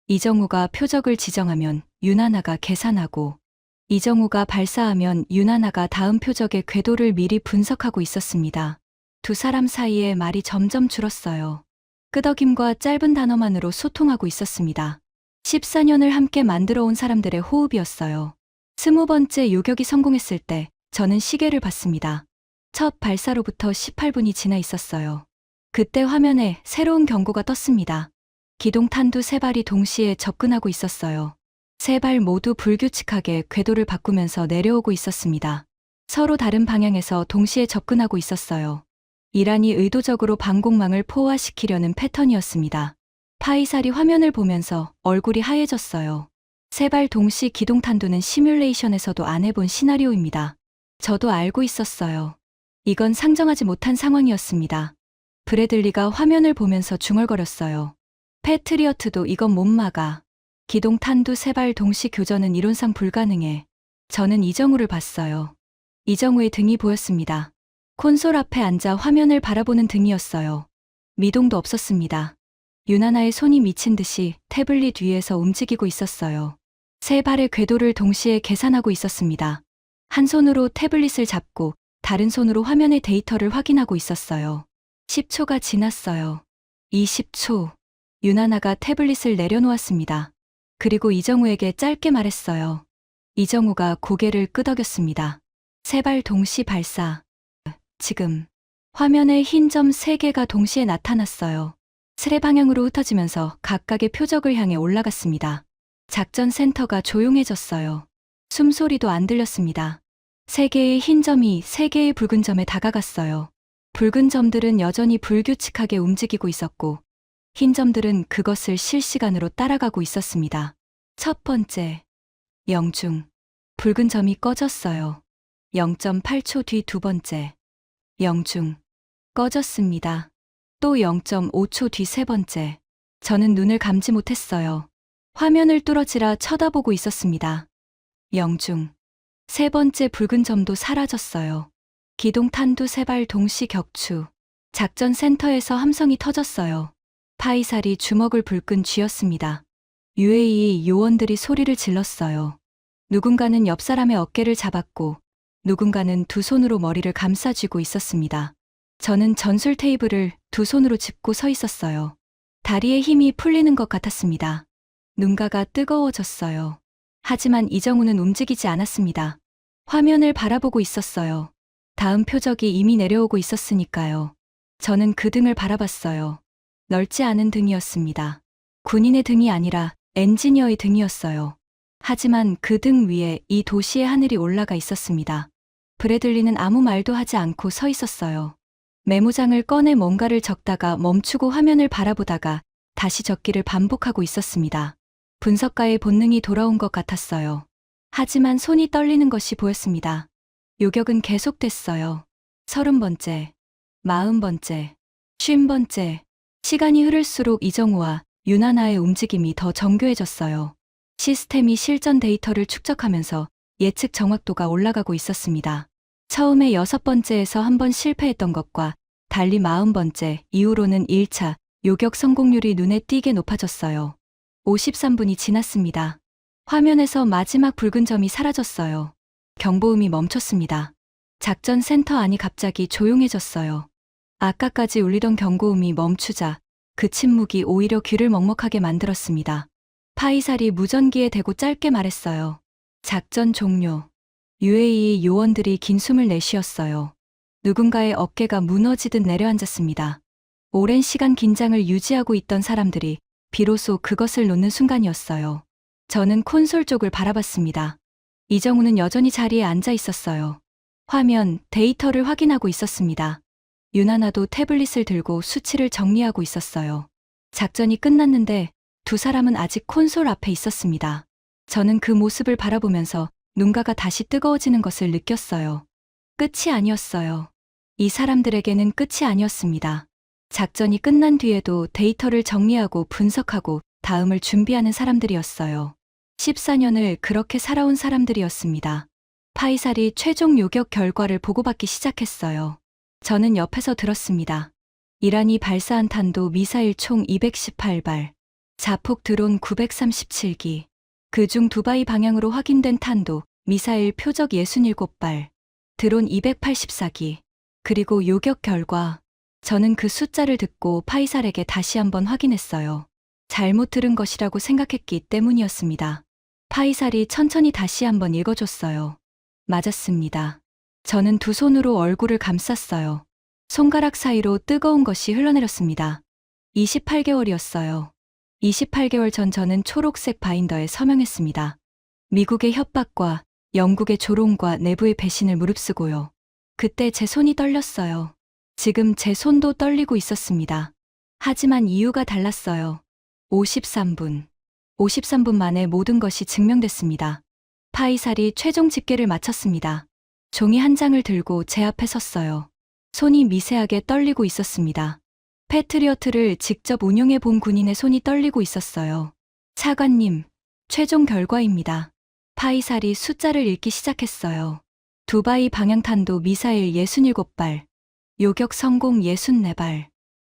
S1: 이정우가 표적을 지정하면 유나나가 계산하고, 이정우가 발사하면 유나나가 다음 표적의 궤도를 미리 분석하고 있었습니다. 두 사람 사이에 말이 점점 줄었어요. 끄덕임과 짧은 단어만으로 소통하고 있었습니다. 14년을 함께 만들어 온 사람들의 호흡이었어요. 20번째 요격이 성공했을 때 저는 시계를 봤습니다. 첫 발사로부터 18분이 지나 있었어요. 그때 화면에 새로운 경고가 떴습니다. 기동 탄두 3발이 동시에 접근하고 있었어요. 3발 모두 불규칙하게 궤도를 바꾸면서 내려오고 있었습니다. 서로 다른 방향에서 동시에 접근하고 있었어요. 이란이 의도적으로 방공망을 포화시키려는 패턴이었습니다. 파이살이 화면을 보면서 얼굴이 하얘졌어요. 세발 동시 기동 탄도는 시뮬레이션에서도 안 해본 시나리오입니다. 저도 알고 있었어요. 이건 상정하지 못한 상황이었습니다. 브래들리가 화면을 보면서 중얼거렸어요. 패트리어트도 이건 못 막아. 기동 탄두 세발 동시 교전은 이론상 불가능해. 저는 이정우를 봤어요. 이정우의 등이 보였습니다. 콘솔 앞에 앉아 화면을 바라보는 등이었어요. 미동도 없었습니다. 유나나의 손이 미친 듯이 태블릿 위에서 움직이고 있었어요. 세 발의 궤도를 동시에 계산하고 있었습니다. 한 손으로 태블릿을 잡고 다른 손으로 화면의 데이터를 확인하고 있었어요. 10초가 지났어요. 20초. 유나나가 태블릿을 내려놓았습니다. 그리고 이정우에게 짧게 말했어요. 이정우가 고개를 끄덕였습니다. 세 발 동시 발사. 지금. 화면에 흰 점 3개가 동시에 나타났어요. 스레 방향으로 흩어지면서 각각의 표적을 향해 올라갔습니다. 작전 센터가 조용해졌어요. 숨소리도 안 들렸습니다. 3개의 흰 점이 3개의 붉은 점에 다가갔어요. 붉은 점들은 여전히 불규칙하게 움직이고 있었고, 흰 점들은 그것을 실시간으로 따라가고 있었습니다. 첫 번째. 영중. 붉은 점이 꺼졌어요. 0.8초 뒤 두 번째. 영중. 꺼졌습니다. 또 0.5초 뒤 세 번째. 저는 눈을 감지 못했어요. 화면을 뚫어지라 쳐다보고 있었습니다. 영중. 세 번째 붉은 점도 사라졌어요. 기동 탄두 세 발 동시 격추. 작전 센터에서 함성이 터졌어요. 파이살이 주먹을 불끈 쥐었습니다. UAE 요원들이 소리를 질렀어요. 누군가는 옆 사람의 어깨를 잡았고, 누군가는 두 손으로 머리를 감싸쥐고 있었습니다. 저는 전술 테이블을 두 손으로 짚고 서 있었어요. 다리에 힘이 풀리는 것 같았습니다. 눈가가 뜨거워졌어요. 하지만 이정우는 움직이지 않았습니다. 화면을 바라보고 있었어요. 다음 표적이 이미 내려오고 있었으니까요. 저는 그 등을 바라봤어요. 넓지 않은 등이었습니다. 군인의 등이 아니라 엔지니어의 등이었어요. 하지만 그 등 위에 이 도시의 하늘이 올라가 있었습니다. 브래들리는 아무 말도 하지 않고 서 있었어요. 메모장을 꺼내 뭔가를 적다가 멈추고 화면을 바라보다가 다시 적기를 반복하고 있었습니다. 분석가의 본능이 돌아온 것 같았어요. 하지만 손이 떨리는 것이 보였습니다. 요격은 계속됐어요. 30번째, 40번째, 50번째. 시간이 흐를수록 이정우와 유나나의 움직임이 더 정교해졌어요. 시스템이 실전 데이터를 축적하면서 예측 정확도가 올라가고 있었습니다. 처음에 6번째에서 한 번 실패했던 것과 달리 40번째 이후로는 1차 요격 성공률이 눈에 띄게 높아졌어요. 53분이 지났습니다. 화면에서 마지막 붉은 점이 사라졌어요. 경보음이 멈췄습니다. 작전 센터 안이 갑자기 조용해졌어요. 아까까지 울리던 경고음이 멈추자 그 침묵이 오히려 귀를 먹먹하게 만들었습니다. 파이살이 무전기에 대고 짧게 말했어요. 작전 종료. UAE 요원들이 긴 숨을 내쉬었어요. 누군가의 어깨가 무너지듯 내려앉았습니다. 오랜 시간 긴장을 유지하고 있던 사람들이 비로소 그것을 놓는 순간이었어요. 저는 콘솔 쪽을 바라봤습니다. 이정우는 여전히 자리에 앉아 있었어요. 화면, 데이터를 확인하고 있었습니다. 유나나도 태블릿을 들고 수치를 정리하고 있었어요. 작전이 끝났는데 두 사람은 아직 콘솔 앞에 있었습니다. 저는 그 모습을 바라보면서 눈가가 다시 뜨거워지는 것을 느꼈어요. 끝이 아니었어요. 이 사람들에게는 끝이 아니었습니다. 작전이 끝난 뒤에도 데이터를 정리하고 분석하고 다음을 준비하는 사람들이었어요. 14년을 그렇게 살아온 사람들이었습니다. 파이살이 최종 요격 결과를 보고받기 시작했어요. 저는 옆에서 들었습니다. 이란이 발사한 탄도 미사일 총 218발, 자폭 드론 937기, 그중 두바이 방향으로 확인된 탄도 미사일 표적 67발, 드론 284기, 그리고 요격 결과. 저는 그 숫자를 듣고 파이살에게 다시 한번 확인했어요. 잘못 들은 것이라고 생각했기 때문이었습니다. 파이살이 천천히 다시 한번 읽어줬어요. 맞았습니다. 저는 두 손으로 얼굴을 감쌌어요. 손가락 사이로 뜨거운 것이 흘러내렸습니다. 28개월이었어요. 28개월 전 저는 초록색 바인더에 서명했습니다. 미국의 협박과 영국의 조롱과 내부의 배신을 무릅쓰고요. 그때 제 손이 떨렸어요. 지금 제 손도 떨리고 있었습니다. 하지만 이유가 달랐어요. 53분. 53분 만에 모든 것이 증명됐습니다. 파이살이 최종 집계를 마쳤습니다. 종이 한 장을 들고 제 앞에 섰어요. 손이 미세하게 떨리고 있었습니다. 패트리어트를 직접 운용해 본 군인의 손이 떨리고 있었어요. 차관님, 최종 결과입니다. 파이살이 숫자를 읽기 시작했어요. 두바이 방향탄도 미사일 67발, 요격 성공 64발,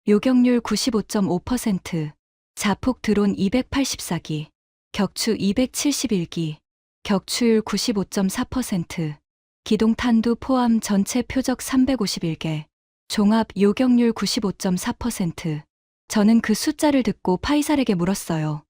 S1: 요격률 95.5%, 자폭 드론 284기, 격추 271기, 격추율 95.4%, 기동탄두 포함 전체 표적 351개, 종합 요격률 95.4%. 저는 그 숫자를 듣고 파이살에게 물었어요.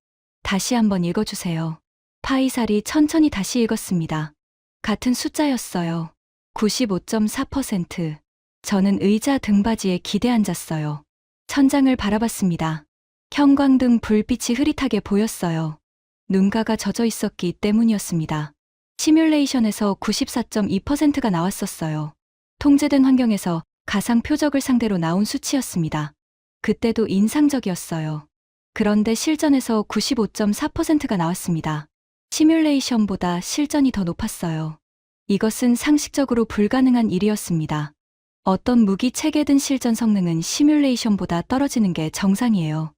S1: 다시 한번 읽어주세요. 파이살이 천천히 다시 읽었습니다. 같은 숫자였어요. 95.4%. 저는 의자 등받이에 기대 앉았어요. 천장을 바라봤습니다. 형광등 불빛이 흐릿하게 보였어요. 눈가가 젖어 있었기 때문이었습니다. 시뮬레이션에서 94.2%가 나왔었어요. 통제된 환경에서 가상 표적을 상대로 나온 수치였습니다. 그때도 인상적이었어요. 그런데 실전에서 95.4%가 나왔습니다. 시뮬레이션보다 실전이 더 높았어요. 이것은 상식적으로 불가능한 일이었습니다. 어떤 무기 체계든 실전 성능은 시뮬레이션보다 떨어지는 게 정상이에요.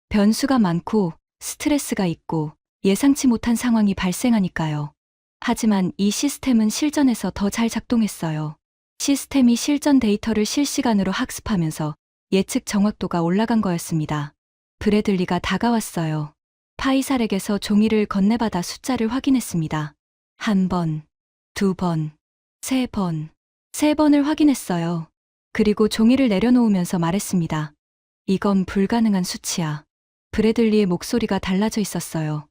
S1: 변수가 많고 스트레스가 있고 예상치 못한 상황이 발생하니까요. 하지만 이 시스템은 실전에서 더 잘 작동했어요. 시스템이 실전 데이터를 실시간으로 학습하면서 예측 정확도가 올라간 거였습니다. 브래들리가 다가왔어요. 파이살에게서 종이를 건네받아 숫자를 확인했습니다. 한 번, 두 번, 세 번, 세 번을 확인했어요. 그리고 종이를 내려놓으면서 말했습니다. 이건 불가능한 수치야. 브래들리의 목소리가 달라져 있었어요.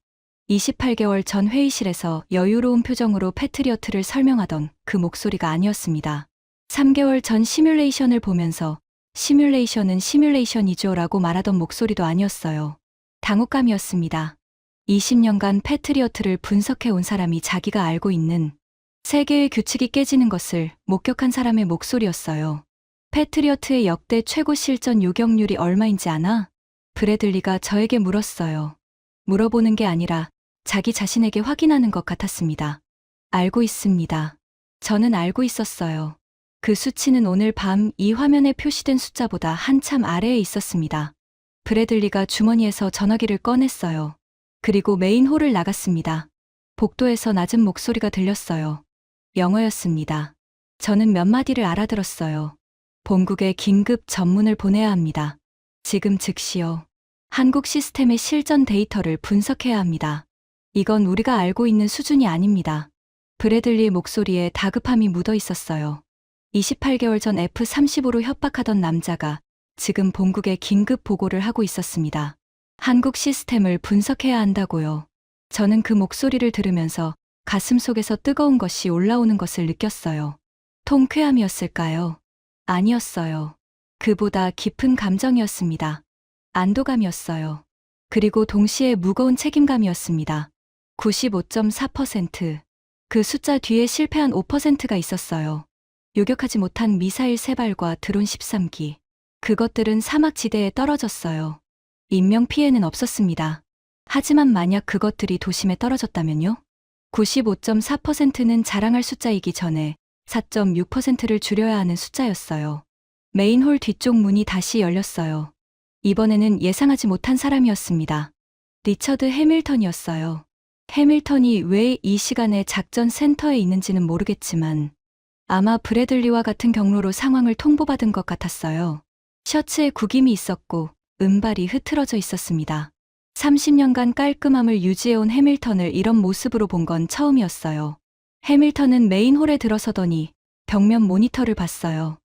S1: 28개월 전 회의실에서 여유로운 표정으로 패트리어트를 설명하던 그 목소리가 아니었습니다. 3개월 전 시뮬레이션을 보면서 시뮬레이션은 시뮬레이션이죠 라고 말하던 목소리도 아니었어요. 당혹감이었습니다. 20년간 패트리어트를 분석해 온 사람이 자기가 알고 있는 세계의 규칙이 깨지는 것을 목격한 사람의 목소리였어요. 패트리어트의 역대 최고 실전 요격률이 얼마인지 아나? 브래들리가 저에게 물었어요. 물어보는 게 아니라 자기 자신에게 확인하는 것 같았습니다. 알고 있습니다. 저는 알고 있었어요. 그 수치는 오늘 밤 이 화면에 표시된 숫자보다 한참 아래에 있었습니다. 브래들리가 주머니에서 전화기를 꺼냈어요. 그리고 메인 홀을 나갔습니다. 복도에서 낮은 목소리가 들렸어요. 영어였습니다. 저는 몇 마디를 알아들었어요. 본국에 긴급 전문을 보내야 합니다. 지금 즉시요. 한국 시스템의 실전 데이터를 분석해야 합니다. 이건 우리가 알고 있는 수준이 아닙니다. 브래들리의 목소리에 다급함이 묻어 있었어요. 28개월 전 F-35로 협박하던 남자가 지금 본국에 긴급 보고를 하고 있었습니다. 한국 시스템을 분석해야 한다고요. 저는 그 목소리를 들으면서 가슴 속에서 뜨거운 것이 올라오는 것을 느꼈어요. 통쾌함이었을까요? 아니었어요. 그보다 깊은 감정이었습니다. 안도감이었어요. 그리고 동시에 무거운 책임감이었습니다. 95.4%. 그 숫자 뒤에 실패한 5%가 있었어요. 요격하지 못한 미사일 3발과 드론 13기. 그것들은 사막지대에 떨어졌어요. 인명피해는 없었습니다. 하지만 만약 그것들이 도심에 떨어졌다면요? 95.4%는 자랑할 숫자이기 전에 4.6%를 줄여야 하는 숫자였어요. 메인홀 뒤쪽 문이 다시 열렸어요. 이번에는 예상하지 못한 사람이었습니다. 리처드 해밀턴이었어요. 해밀턴이 왜 이 시간에 작전 센터에 있는지는 모르겠지만 아마 브래들리와 같은 경로로 상황을 통보받은 것 같았어요. 셔츠에 구김이 있었고 은발이 흐트러져 있었습니다. 30년간 깔끔함을 유지해온 해밀턴을 이런 모습으로 본 건 처음이었어요. 해밀턴은 메인홀에 들어서더니 벽면 모니터를 봤어요.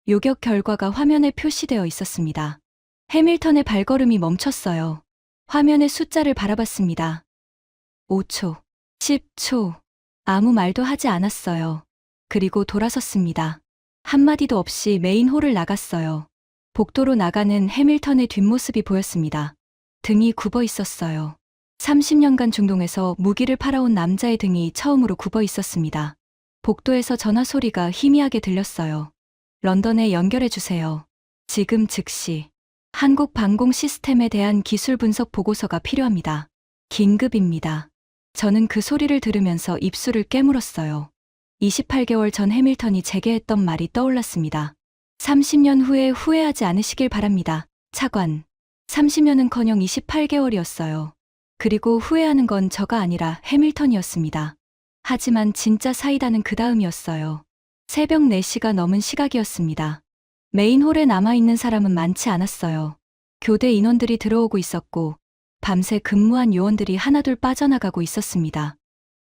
S1: 요격 결과가 화면에 표시되어 있었습니다. 해밀턴의 발걸음이 멈췄어요. 화면의 숫자를 바라봤습니다. 5초, 10초. 아무 말도 하지 않았어요. 그리고 돌아섰습니다. 한마디도 없이 메인홀을 나갔어요. 복도로 나가는 해밀턴의 뒷모습이 보였습니다. 등이 굽어 있었어요. 30년간 중동에서 무기를 팔아온 남자의 등이 처음으로 굽어 있었습니다. 복도에서 전화 소리가 희미하게 들렸어요. 런던에 연결해주세요. 지금 즉시. 한국 방공 시스템에 대한 기술 분석 보고서가 필요합니다. 긴급입니다. 저는 그 소리를 들으면서 입술을 깨물었어요. 28개월 전 해밀턴이 제게 했던 말이 떠올랐습니다. 30년 후에 후회하지 않으시길 바랍니다. 차관. 30년은커녕 28개월이었어요. 그리고 후회하는 건 저가 아니라 해밀턴이었습니다. 하지만 진짜 사이다는 그 다음이었어요. 새벽 4시가 넘은 시각이었습니다. 메인홀에 남아있는 사람은 많지 않았어요. 교대 인원들이 들어오고 있었고 밤새 근무한 요원들이 하나둘 빠져나가고 있었습니다.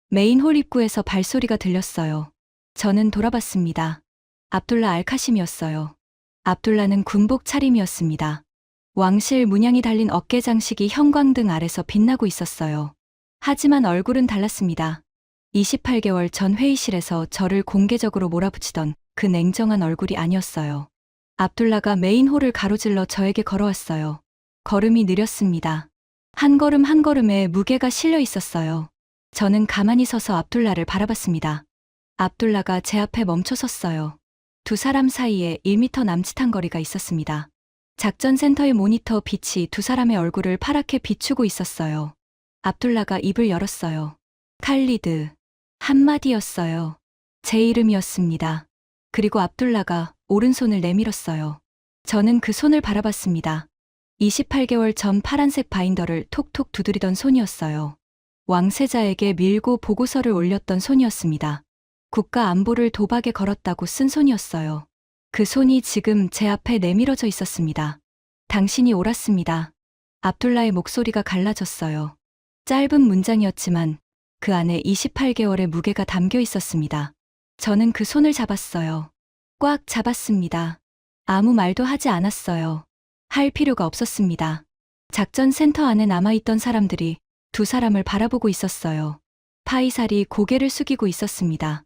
S1: 메인홀 입구에서 발소리가 들렸어요. 저는 돌아봤습니다. 압둘라 알카심이었어요. 압둘라는 군복 차림이었습니다. 왕실 문양이 달린 어깨 장식이 형광등 아래서 빛나고 있었어요. 하지만 얼굴은 달랐습니다. 28개월 전 회의실에서 저를 공개적으로 몰아붙이던 그 냉정한 얼굴이 아니었어요. 압둘라가 메인홀을 가로질러 저에게 걸어왔어요. 걸음이 느렸습니다. 한 걸음 한 걸음에 무게가 실려 있었어요. 저는 가만히 서서 압둘라를 바라봤습니다. 압둘라가 제 앞에 멈춰 섰어요. 두 사람 사이에 1m 남짓한 거리가 있었습니다. 작전센터의 모니터 빛이 두 사람의 얼굴을 파랗게 비추고 있었어요. 압둘라가 입을 열었어요. 칼리드. 한마디였어요. 제 이름이었습니다. 그리고 압둘라가 오른손을 내밀었어요. 저는 그 손을 바라봤습니다. 28개월 전 파란색 바인더를 톡톡 두드리던 손이었어요. 왕세자에게 밀고 보고서를 올렸던 손이었습니다. 국가 안보를 도박에 걸었다고 쓴 손이었어요. 그 손이 지금 제 앞에 내밀어져 있었습니다. 당신이 옳았습니다. 압둘라의 목소리가 갈라졌어요. 짧은 문장이었지만 그 안에 28개월의 무게가 담겨 있었습니다. 저는 그 손을 잡았어요. 꽉 잡았습니다. 아무 말도 하지 않았어요. 할 필요가 없었습니다. 작전센터 안에 남아있던 사람들이 두 사람을 바라보고 있었어요. 파이살이 고개를 숙이고 있었습니다.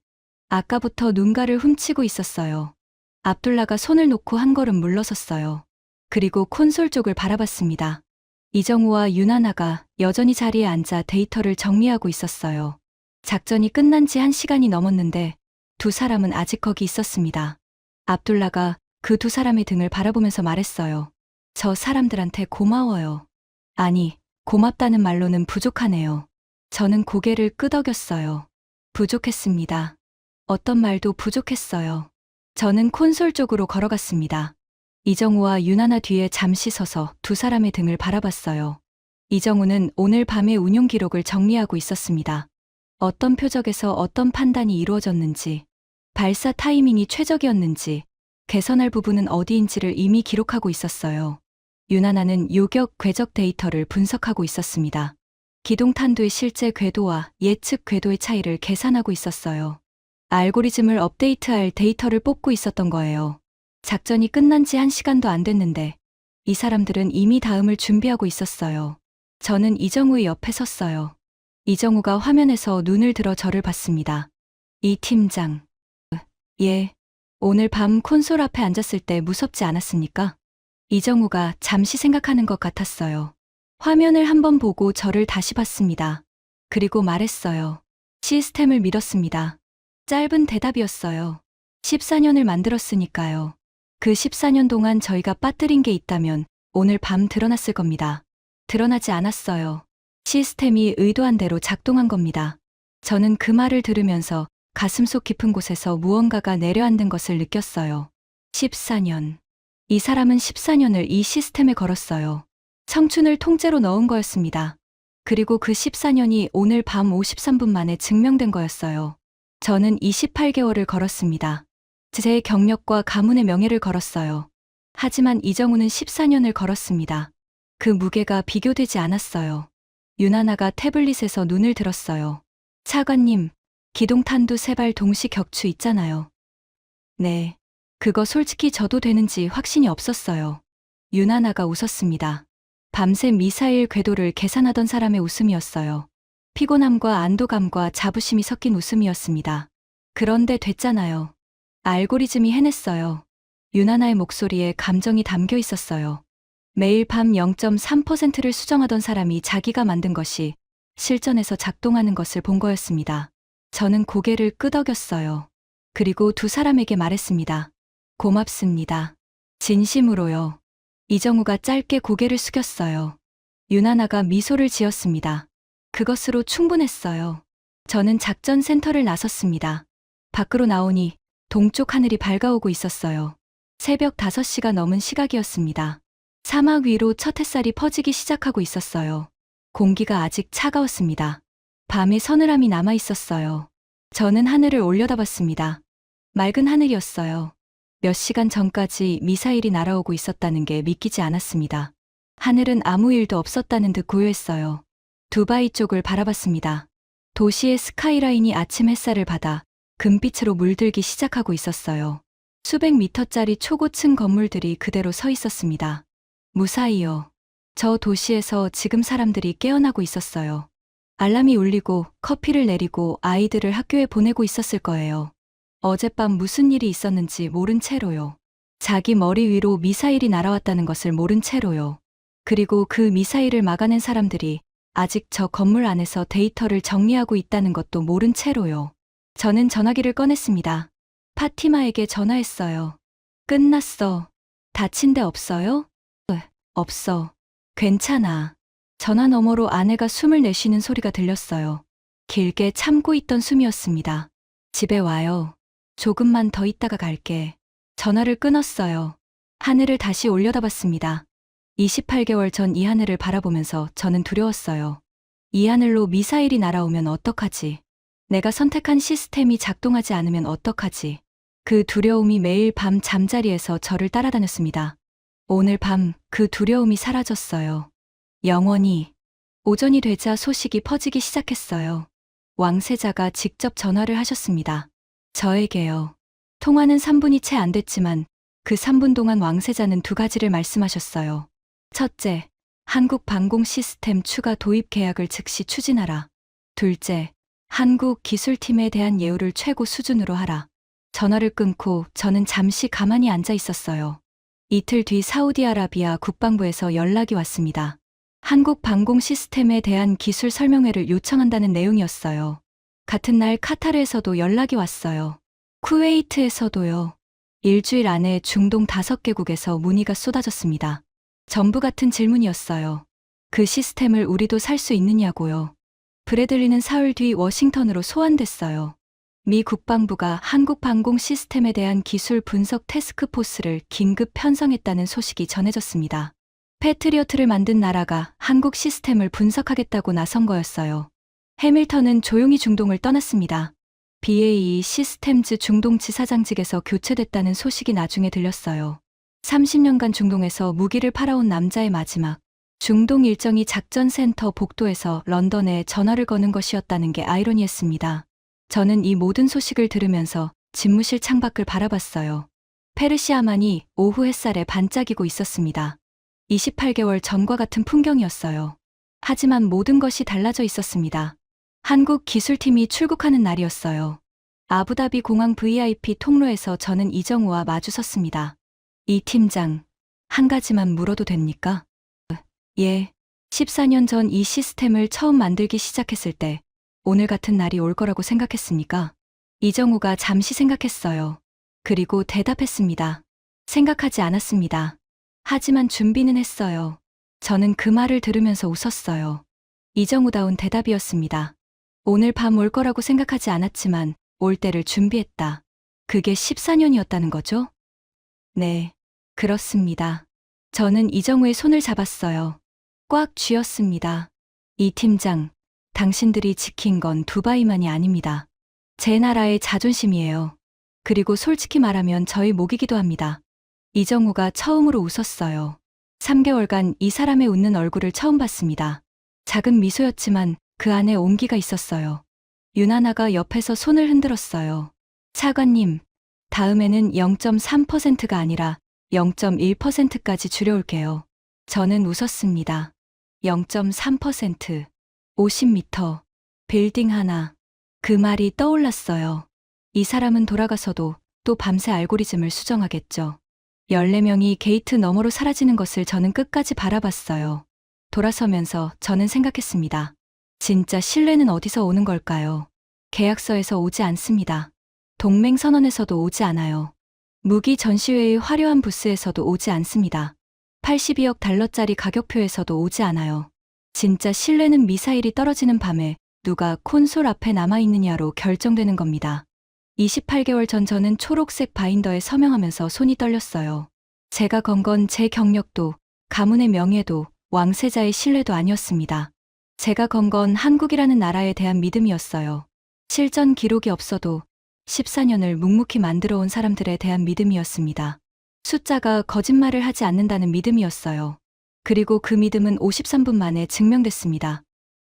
S1: 아까부터 눈가를 훔치고 있었어요. 압둘라가 손을 놓고 한 걸음 물러섰어요. 그리고 콘솔 쪽을 바라봤습니다. 이정우와 유나나가 여전히 자리에 앉아 데이터를 정리하고 있었어요. 작전이 끝난 지 1시간이 넘었는데 두 사람은 아직 거기 있었습니다. 압둘라가 그 두 사람의 등을 바라보면서 말했어요. 저 사람들한테 고마워요. 아니, 고맙다는 말로는 부족하네요. 저는 고개를 끄덕였어요. 부족했습니다. 어떤 말도 부족했어요. 저는 콘솔 쪽으로 걸어갔습니다. 이정우와 유나나 뒤에 잠시 서서 두 사람의 등을 바라봤어요. 이정우는 오늘 밤의 운용 기록을 정리하고 있었습니다. 어떤 표적에서 어떤 판단이 이루어졌는지, 발사 타이밍이 최적이었는지, 개선할 부분은 어디인지를 이미 기록하고 있었어요. 유나나는 요격 궤적 데이터를 분석하고 있었습니다. 기동탄두의 실제 궤도와 예측 궤도의 차이를 계산하고 있었어요. 알고리즘을 업데이트할 데이터를 뽑고 있었던 거예요. 작전이 끝난 지 1시간도 안 됐는데 이 사람들은 이미 다음을 준비하고 있었어요. 저는 이정우의 옆에 섰어요. 이정우가 화면에서 눈을 들어 저를 봤습니다. 이 팀장. 예. 오늘 밤 콘솔 앞에 앉았을 때 무섭지 않았습니까? 이정우가 잠시 생각하는 것 같았어요. 화면을 한번 보고 저를 다시 봤습니다. 그리고 말했어요. 시스템을 믿었습니다. 짧은 대답이었어요. 14년을 만들었으니까요. 그 14년 동안 저희가 빠뜨린 게 있다면 오늘 밤 드러났을 겁니다. 드러나지 않았어요. 시스템이 의도한 대로 작동한 겁니다. 저는 그 말을 들으면서 가슴속 깊은 곳에서 무언가가 내려앉는 것을 느꼈어요. 14년. 이 사람은 14년을 이 시스템에 걸었어요. 청춘을 통째로 넣은 거였습니다. 그리고 그 14년이 오늘 밤 53분 만에 증명된 거였어요. 저는 28개월을 걸었습니다. 제 경력과 가문의 명예를 걸었어요. 하지만 이정우는 14년을 걸었습니다. 그 무게가 비교되지 않았어요. 유나나가 태블릿에서 눈을 들었어요. 차관님, 기동탄두 3발 동시 격추 있잖아요. 네. 그거 솔직히 저도 되는지 확신이 없었어요. 유나나가 웃었습니다. 밤새 미사일 궤도를 계산하던 사람의 웃음이었어요. 피곤함과 안도감과 자부심이 섞인 웃음이었습니다. 그런데 됐잖아요. 알고리즘이 해냈어요. 유나나의 목소리에 감정이 담겨 있었어요. 매일 밤 0.3%를 수정하던 사람이 자기가 만든 것이 실전에서 작동하는 것을 본 거였습니다. 저는 고개를 끄덕였어요. 그리고 두 사람에게 말했습니다. 고맙습니다. 진심으로요. 이정우가 짧게 고개를 숙였어요. 유나나가 미소를 지었습니다. 그것으로 충분했어요. 저는 작전 센터를 나섰습니다. 밖으로 나오니 동쪽 하늘이 밝아오고 있었어요. 새벽 5시가 넘은 시각이었습니다. 사막 위로 첫 햇살이 퍼지기 시작하고 있었어요. 공기가 아직 차가웠습니다. 밤에 서늘함이 남아 있었어요. 저는 하늘을 올려다봤습니다. 맑은 하늘이었어요. 몇 시간 전까지 미사일이 날아오고 있었다는 게 믿기지 않았습니다. 하늘은 아무 일도 없었다는 듯 고요했어요. 두바이 쪽을 바라봤습니다. 도시의 스카이라인이 아침 햇살을 받아 금빛으로 물들기 시작하고 있었어요. 수백 미터짜리 초고층 건물들이 그대로 서 있었습니다. 무사히요. 저 도시에서 지금 사람들이 깨어나고 있었어요. 알람이 울리고 커피를 내리고 아이들을 학교에 보내고 있었을 거예요. 어젯밤 무슨 일이 있었는지 모른 채로요. 자기 머리 위로 미사일이 날아왔다는 것을 모른 채로요. 그리고 그 미사일을 막아낸 사람들이 아직 저 건물 안에서 데이터를 정리하고 있다는 것도 모른 채로요. 저는 전화기를 꺼냈습니다. 파티마에게 전화했어요. 끝났어. 다친 데 없어요? 없어. 괜찮아. 전화 너머로 아내가 숨을 내쉬는 소리가 들렸어요. 길게 참고 있던 숨이었습니다. 집에 와요. 조금만 더 있다가 갈게. 전화를 끊었어요. 하늘을 다시 올려다봤습니다. 28개월 전 이 하늘을 바라보면서 저는 두려웠어요. 이 하늘로 미사일이 날아오면 어떡하지? 내가 선택한 시스템이 작동하지 않으면 어떡하지? 그 두려움이 매일 밤 잠자리에서 저를 따라다녔습니다. 오늘 밤 그 두려움이 사라졌어요. 영원히. 오전이 되자 소식이 퍼지기 시작했어요. 왕세자가 직접 전화를 하셨습니다. 저에게요. 통화는 3분이 채 안 됐지만 그 3분 동안 왕세자는 2가지를 말씀하셨어요. 첫째, 한국 방공 시스템 추가 도입 계약을 즉시 추진하라. 둘째, 한국 기술팀에 대한 예우를 최고 수준으로 하라. 전화를 끊고 저는 잠시 가만히 앉아 있었어요. 이틀 뒤 사우디아라비아 국방부에서 연락이 왔습니다. 한국 방공 시스템에 대한 기술 설명회를 요청한다는 내용이었어요. 같은 날 카타르에서도 연락이 왔어요. 쿠웨이트에서도요. 일주일 안에 중동 5개국에서 문의가 쏟아졌습니다. 전부 같은 질문이었어요. 그 시스템을 우리도 살 수 있느냐고요. 브래들리는 사흘 뒤 워싱턴으로 소환됐어요. 미 국방부가 한국 방공 시스템에 대한 기술 분석 태스크포스를 긴급 편성했다는 소식이 전해졌습니다. 패트리어트를 만든 나라가 한국 시스템을 분석하겠다고 나선 거였어요. 해밀턴은 조용히 중동을 떠났습니다. BAE 시스템즈 중동 지사장직에서 교체됐다는 소식이 나중에 들렸어요. 30년간 중동에서 무기를 팔아온 남자의 마지막 중동 일정이 작전센터 복도에서 런던에 전화를 거는 것이었다는 게 아이러니했습니다. 저는 이 모든 소식을 들으면서 집무실 창밖을 바라봤어요. 페르시아만이 오후 햇살에 반짝이고 있었습니다. 28개월 전과 같은 풍경이었어요. 하지만 모든 것이 달라져 있었습니다. 한국 기술팀이 출국하는 날이었어요. 아부다비 공항 VIP 통로에서 저는 이정우와 마주섰습니다. 이 팀장, 한 가지만 물어도 됩니까? 예. 14년 전 이 시스템을 처음 만들기 시작했을 때 오늘 같은 날이 올 거라고 생각했습니까? 이정우가 잠시 생각했어요. 그리고 대답했습니다. 생각하지 않았습니다. 하지만 준비는 했어요. 저는 그 말을 들으면서 웃었어요. 이정우다운 대답이었습니다. 오늘 밤 올 거라고 생각하지 않았지만 올 때를 준비했다. 그게 14년이었다는 거죠? 네, 그렇습니다. 저는 이정우의 손을 잡았어요. 꽉 쥐었습니다. 이 팀장, 당신들이 지킨 건 두바이만이 아닙니다. 제 나라의 자존심이에요. 그리고 솔직히 말하면 저희 목이기도 합니다. 이정우가 처음으로 웃었어요. 3개월간 이 사람의 웃는 얼굴을 처음 봤습니다. 작은 미소였지만 그 안에 온기가 있었어요. 유나나가 옆에서 손을 흔들었어요. 차관님, 다음에는 0.3%가 아니라 0.1%까지 줄여올게요. 저는 웃었습니다. 0.3%, 50m, 빌딩 하나. 그 말이 떠올랐어요. 이 사람은 돌아가서도 또 밤새 알고리즘을 수정하겠죠. 14명이 게이트 너머로 사라지는 것을 저는 끝까지 바라봤어요. 돌아서면서 저는 생각했습니다. 진짜 신뢰는 어디서 오는 걸까요? 계약서에서 오지 않습니다. 동맹선언에서도 오지 않아요. 무기 전시회의 화려한 부스에서도 오지 않습니다. 82억 달러짜리 가격표에서도 오지 않아요. 진짜 신뢰는 미사일이 떨어지는 밤에 누가 콘솔 앞에 남아있느냐로 결정되는 겁니다. 28개월 전 저는 초록색 바인더에 서명하면서 손이 떨렸어요. 제가 건 건 제 경력도, 가문의 명예도, 왕세자의 신뢰도 아니었습니다. 제가 건 건 한국이라는 나라에 대한 믿음이었어요. 실전 기록이 없어도 14년을 묵묵히 만들어 온 사람들에 대한 믿음이었습니다. 숫자가 거짓말을 하지 않는다는 믿음이었어요. 그리고 그 믿음은 53분 만에 증명됐습니다.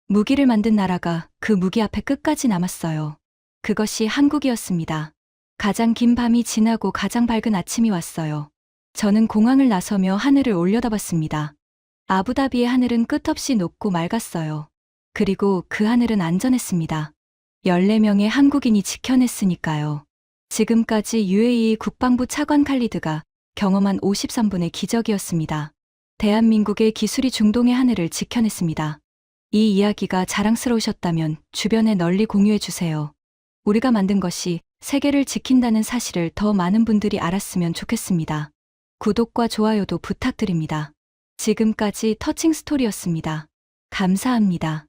S1: 무기를 만든 나라가 그 무기 앞에 끝까지 남았어요. 그것이 한국이었습니다. 가장 긴 밤이 지나고 가장 밝은 아침이 왔어요. 저는 공항을 나서며 하늘을 올려다봤습니다. 아부다비의 하늘은 끝없이 높고 맑았어요. 그리고 그 하늘은 안전했습니다. 14명의 한국인이 지켜냈으니까요. 지금까지 UAE 국방부 차관 칼리드가 경험한 53분의 기적이었습니다. 대한민국의 기술이 중동의 하늘을 지켜냈습니다. 이 이야기가 자랑스러우셨다면 주변에 널리 공유해 주세요. 우리가 만든 것이 세계를 지킨다는 사실을 더 많은 분들이 알았으면 좋겠습니다. 구독과 좋아요도 부탁드립니다. 지금까지 터칭 스토리였습니다. 감사합니다.